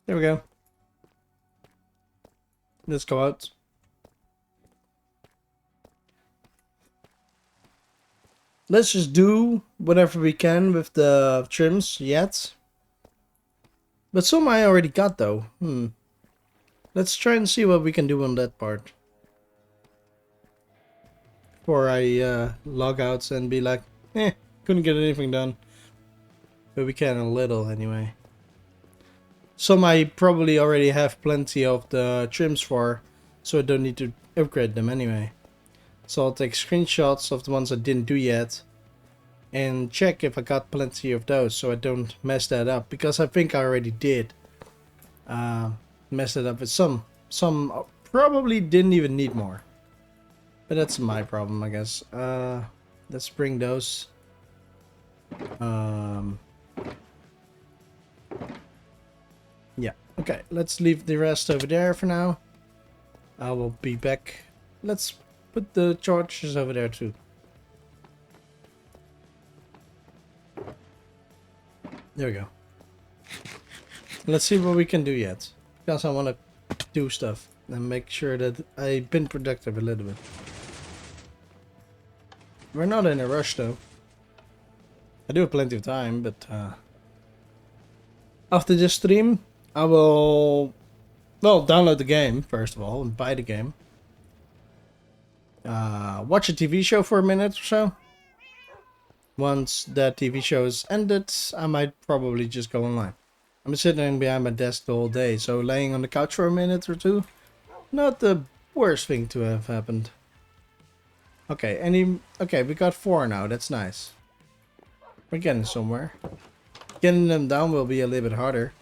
There we go. Let's go out. Let's just do whatever we can with the trims yet. But some I already got though. Let's try and see what we can do on that part. Before I log out and be like, couldn't get anything done. But we can a little anyway. Some I probably already have plenty of the trims for, so I don't need to upgrade them anyway. So I'll take screenshots of the ones I didn't do yet and check if I got plenty of those so I don't mess that up, because I think I already did mess it up with some. Some probably didn't even need more. But that's my problem, I guess. Let's bring those. Yeah, okay. Let's leave the rest over there for now. I will be back. Let's put the charges over there too. There we go. Let's see what we can do yet. Because I want to do stuff and make sure that I've been productive a little bit. We're not in a rush though. I do have plenty of time, but after this stream, I will, well, download the game first of all and buy the game. Watch a TV show for a minute or so. Once that TV show is ended, I might probably just go online. I'm sitting behind my desk the whole day, so laying on the couch for a minute or two, not the worst thing to have happened. Okay, okay, we got 4 now. That's nice. We're getting somewhere. Getting them down will be a little bit harder.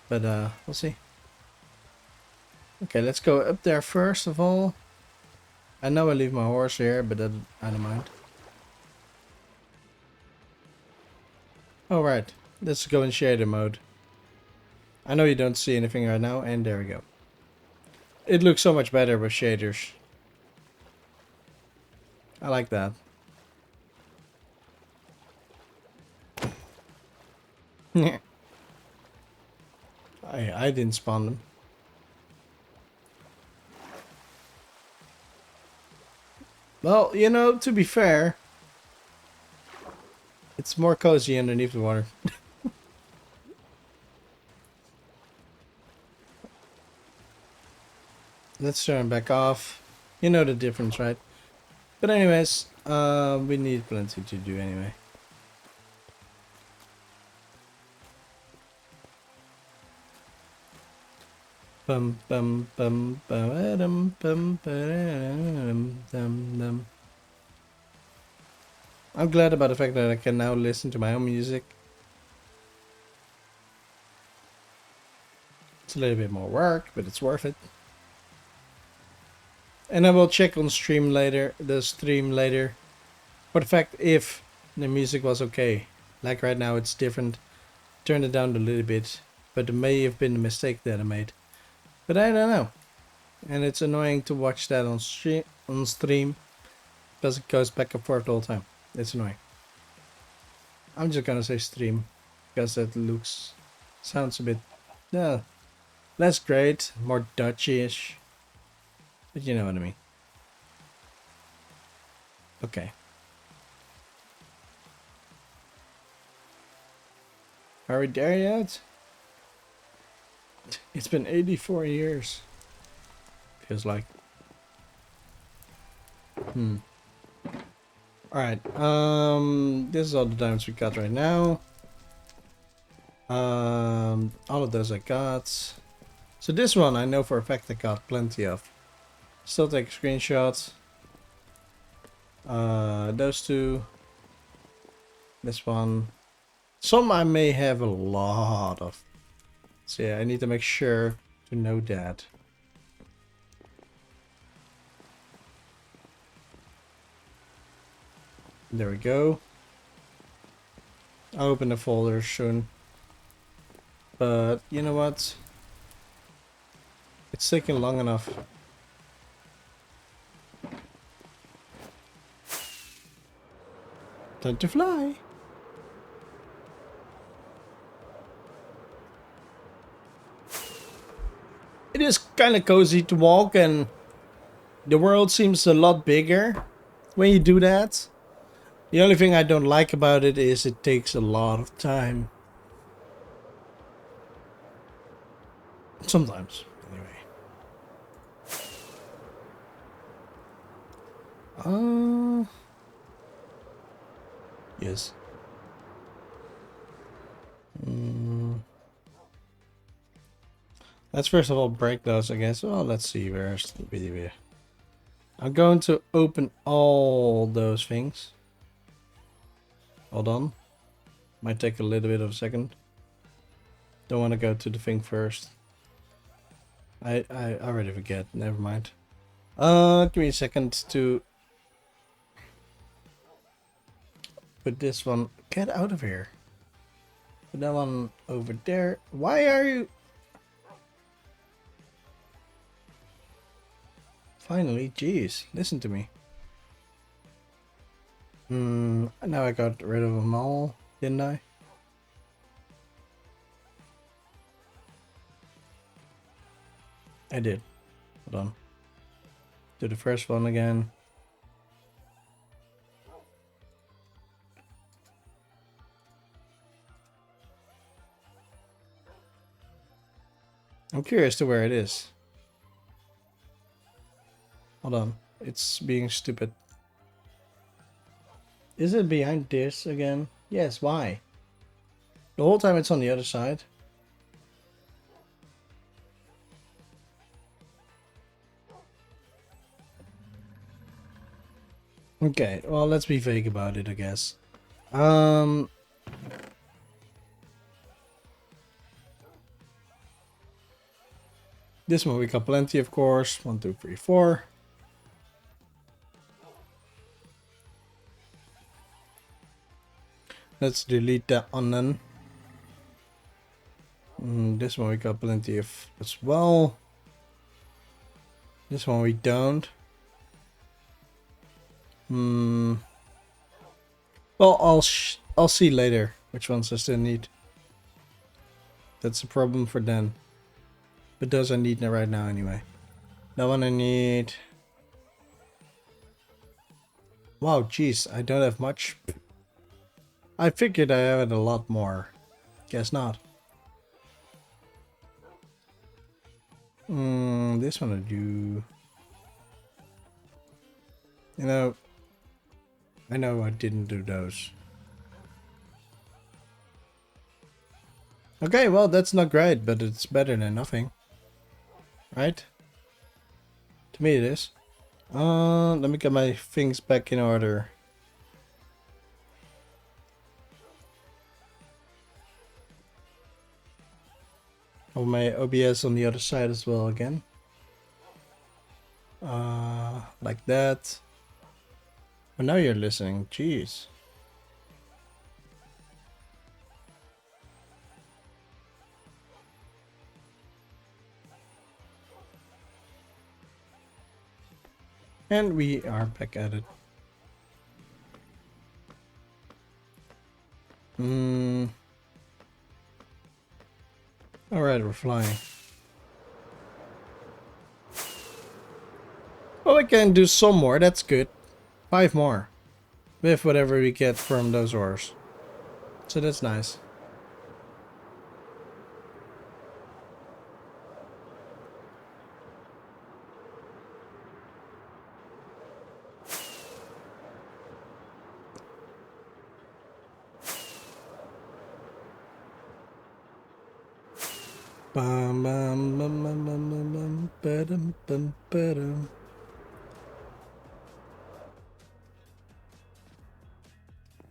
But we'll see. Okay, let's go up there first of all. I know I leave my horse here, but I don't mind. Alright, let's go in shader mode. I know you don't see anything right now, and there we go. It looks so much better with shaders. I like that. I didn't spawn them. Well, you know, to be fair, it's more cozy underneath the water. Let's turn back off. You know the difference, right? But anyways, we need plenty to do anyway. Bum bum bum bum bum bum bum. I'm glad about the fact that I can now listen to my own music. It's a little bit more work, but it's worth it. And I will check on stream later, for the fact if the music was okay. Like right now it's different. Turn it down a little bit, but it may have been a mistake that I made. But I don't know. And it's annoying to watch that on stream because it goes back and forth all the time. It's annoying. I'm just gonna say stream because that sounds a bit less great, more Dutchish. But you know what I mean. Okay. Are we there yet? It's been 84 years. Feels like. Alright, this is all the diamonds we got right now. All of those I got. So this one I know for a fact I got plenty of. Still take screenshots. Those two. This one. Some I may have a lot of. So yeah, I need to make sure to know that. There we go. I'll open the folder soon. But you know what? It's taking long enough. Time to fly. It is kind of cozy to walk, and the world seems a lot bigger when you do that. The only thing I don't like about it is it takes a lot of time. Sometimes, anyway. Yes. Let's first of all break those, I guess. Well, let's see. Where's the video? I'm going to open all those things. Hold on. Might take a little bit of a second. Don't want to go to the thing first. I already forget. Never mind. Give me a second to put this one. Get out of here. Put that one over there. Why are you? Finally, jeez. Listen to me. Now I got rid of them all, didn't I? I did. Hold on. Do the first one again. I'm curious to where it is. Hold on. It's being stupid. Is it behind this again? Yes, why? The whole time it's on the other side. Okay, well, let's be vague about it, I guess. Um, this one we got plenty, of course. 1, 2, 3, 4. Let's delete that one then. This one we got plenty of as well. This one we don't. Well, I'll see later which ones I still need. That's a problem for then. But those I need right now anyway. That one I need. Wow, jeez, I don't have much. I figured I had a lot more. Guess not. This one I do. You know, I know I didn't do those. Okay, well, that's not great, but it's better than nothing. Right? To me it is. Let me get my things back in order. Have my OBS on the other side as well again. Like that. Oh, now you're listening. Jeez. And we are back at it. Alright, we're flying. Well, we can do some more. That's good. 5 more. With whatever we get from those ores. So that's nice. Bum, bum, bum, bum, bum, bum, bum, ba-dum, bum, ba-dum.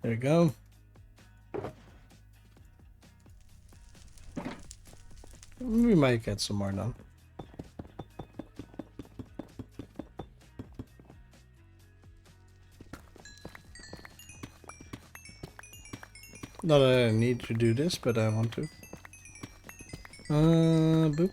There we go. We might get some more now. Not that I need to do this, but I want to. Boop.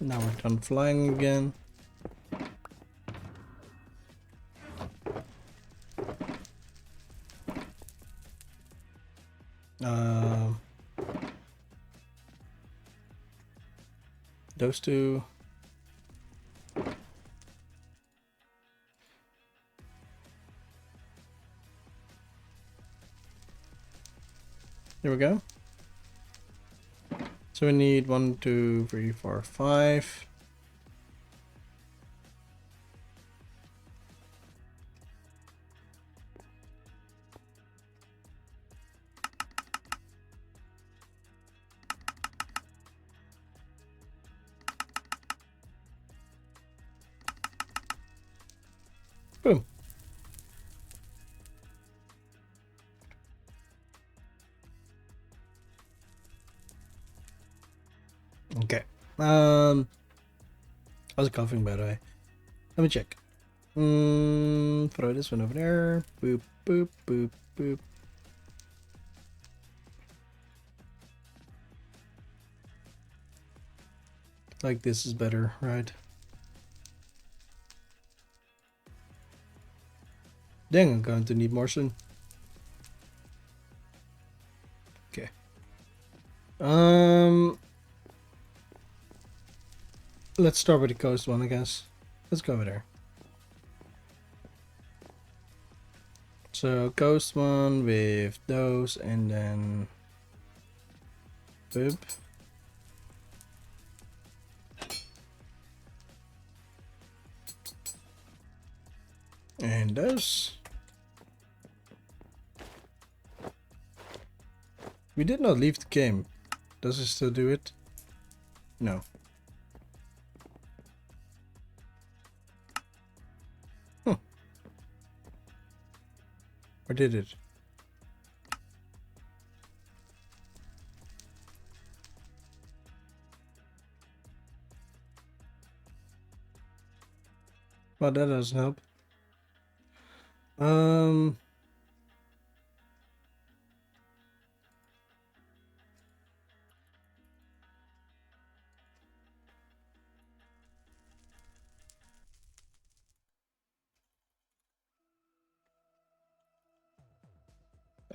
Now we're done flying again. Those two. Here we go. So we need 1, 2, 3, 4, 5. Boom. Okay. How's it coughing, by the way? Let me check. Throw this one over there. Boop, boop, boop, boop. Like this is better, right? Dang, I'm going to need more soon. Okay. Let's start with the coast one, I guess. Let's go over there. So coast one with those, and then boop. And those. We did not leave the game. Does it still do it? No. Or did it? Well, that doesn't help.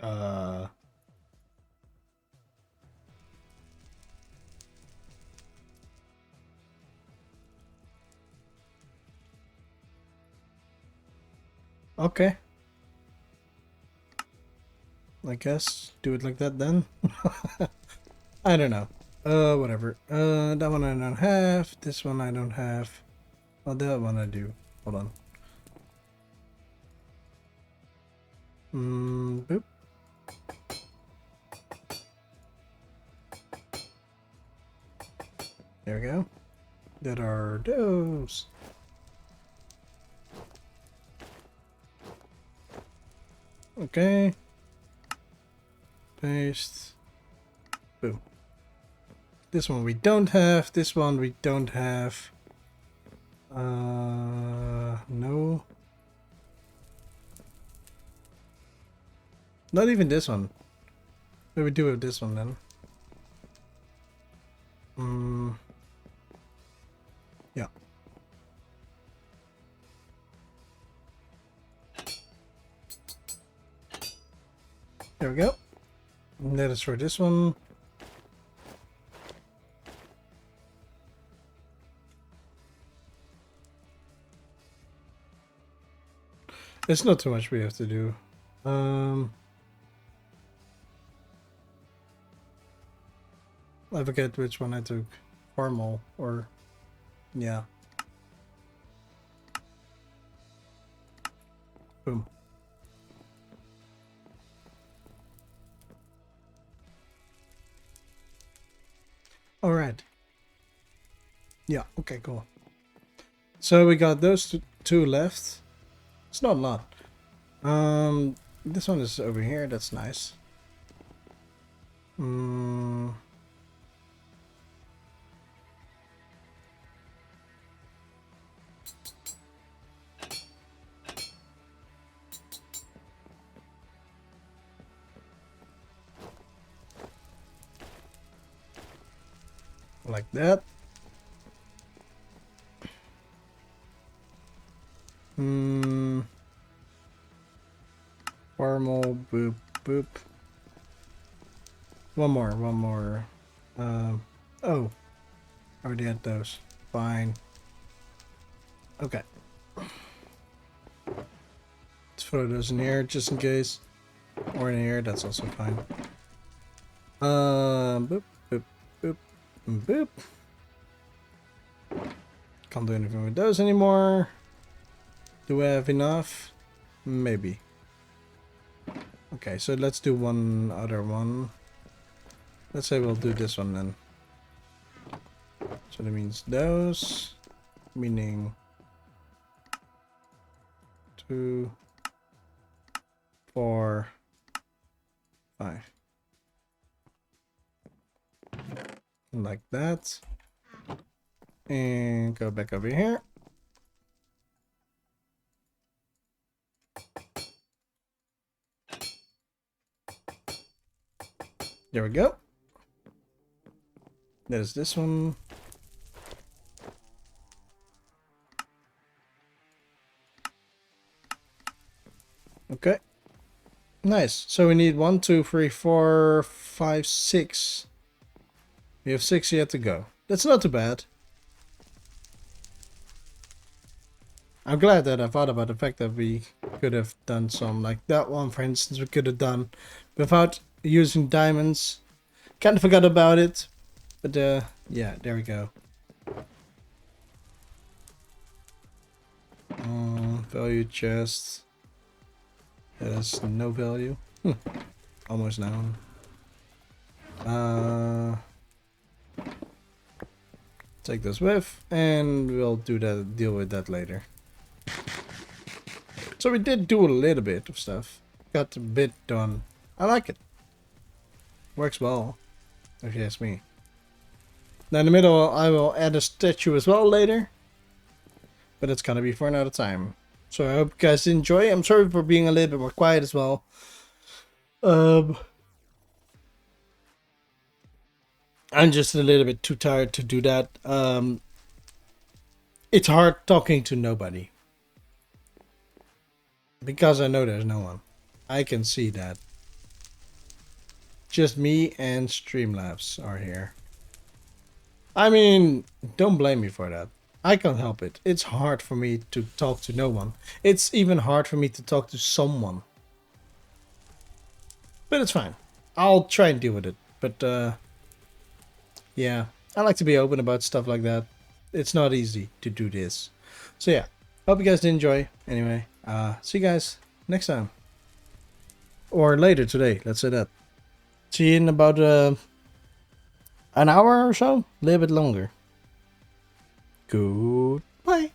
Uh, okay. I guess do it like that then. I don't know. Whatever. That one I don't have. This one I don't have. Oh, that one I do. Hold on. Boop. There we go. That are those. Okay. Paste. Boom. This one we don't have. This one we don't have. No. Not even this one. What do we do with this one then? Yeah. There we go. And that is for this one. It's not too much we have to do. I forget which one I took. Formal or yeah. Boom. All right. Yeah. Okay. Cool. So we got those two left. It's not a lot. This one is over here. That's nice. Like that. Formal, boop, boop. One more. Oh. Already had those. Fine. Okay. Let's throw those in here just in case. Or in here, that's also fine. Boop, boop, boop, boop. Can't do anything with those anymore. Do we have enough? Maybe. Okay, so let's do one other one. Let's say we'll do this one then. So that means those, meaning 2, 4, 5. Like that. And go back over here. There we go. There's this one. Okay. Nice. So we need 1, 2, 3, 4, 5, 6. We have 6 yet to go. That's not too bad. I'm glad that I thought about the fact that we could have done some, like that one, for instance, we could have done without using diamonds. Kind of forgot about it. But, yeah, there we go. Value chest. Has no value. Almost down. Take this with, and we'll deal with that later. So we did do a little bit of stuff. Got a bit done. I like it. Works well, if you ask me. Now in the middle, I will add a statue as well later. But it's gonna be for another time. So I hope you guys enjoy. I'm sorry for being a little bit more quiet as well. I'm just a little bit too tired to do that. It's hard talking to nobody. Because I know there's no one. I can see that. Just me and Streamlabs are here. I mean, don't blame me for that. I can't help it. It's hard for me to talk to no one. It's even hard for me to talk to someone. But it's fine. I'll try and deal with it. But, yeah. I like to be open about stuff like that. It's not easy to do this. So yeah. Hope you guys did enjoy. Anyway, see you guys next time. Or later today, let's say that. See you in about an hour or so? A little bit longer. Goodbye.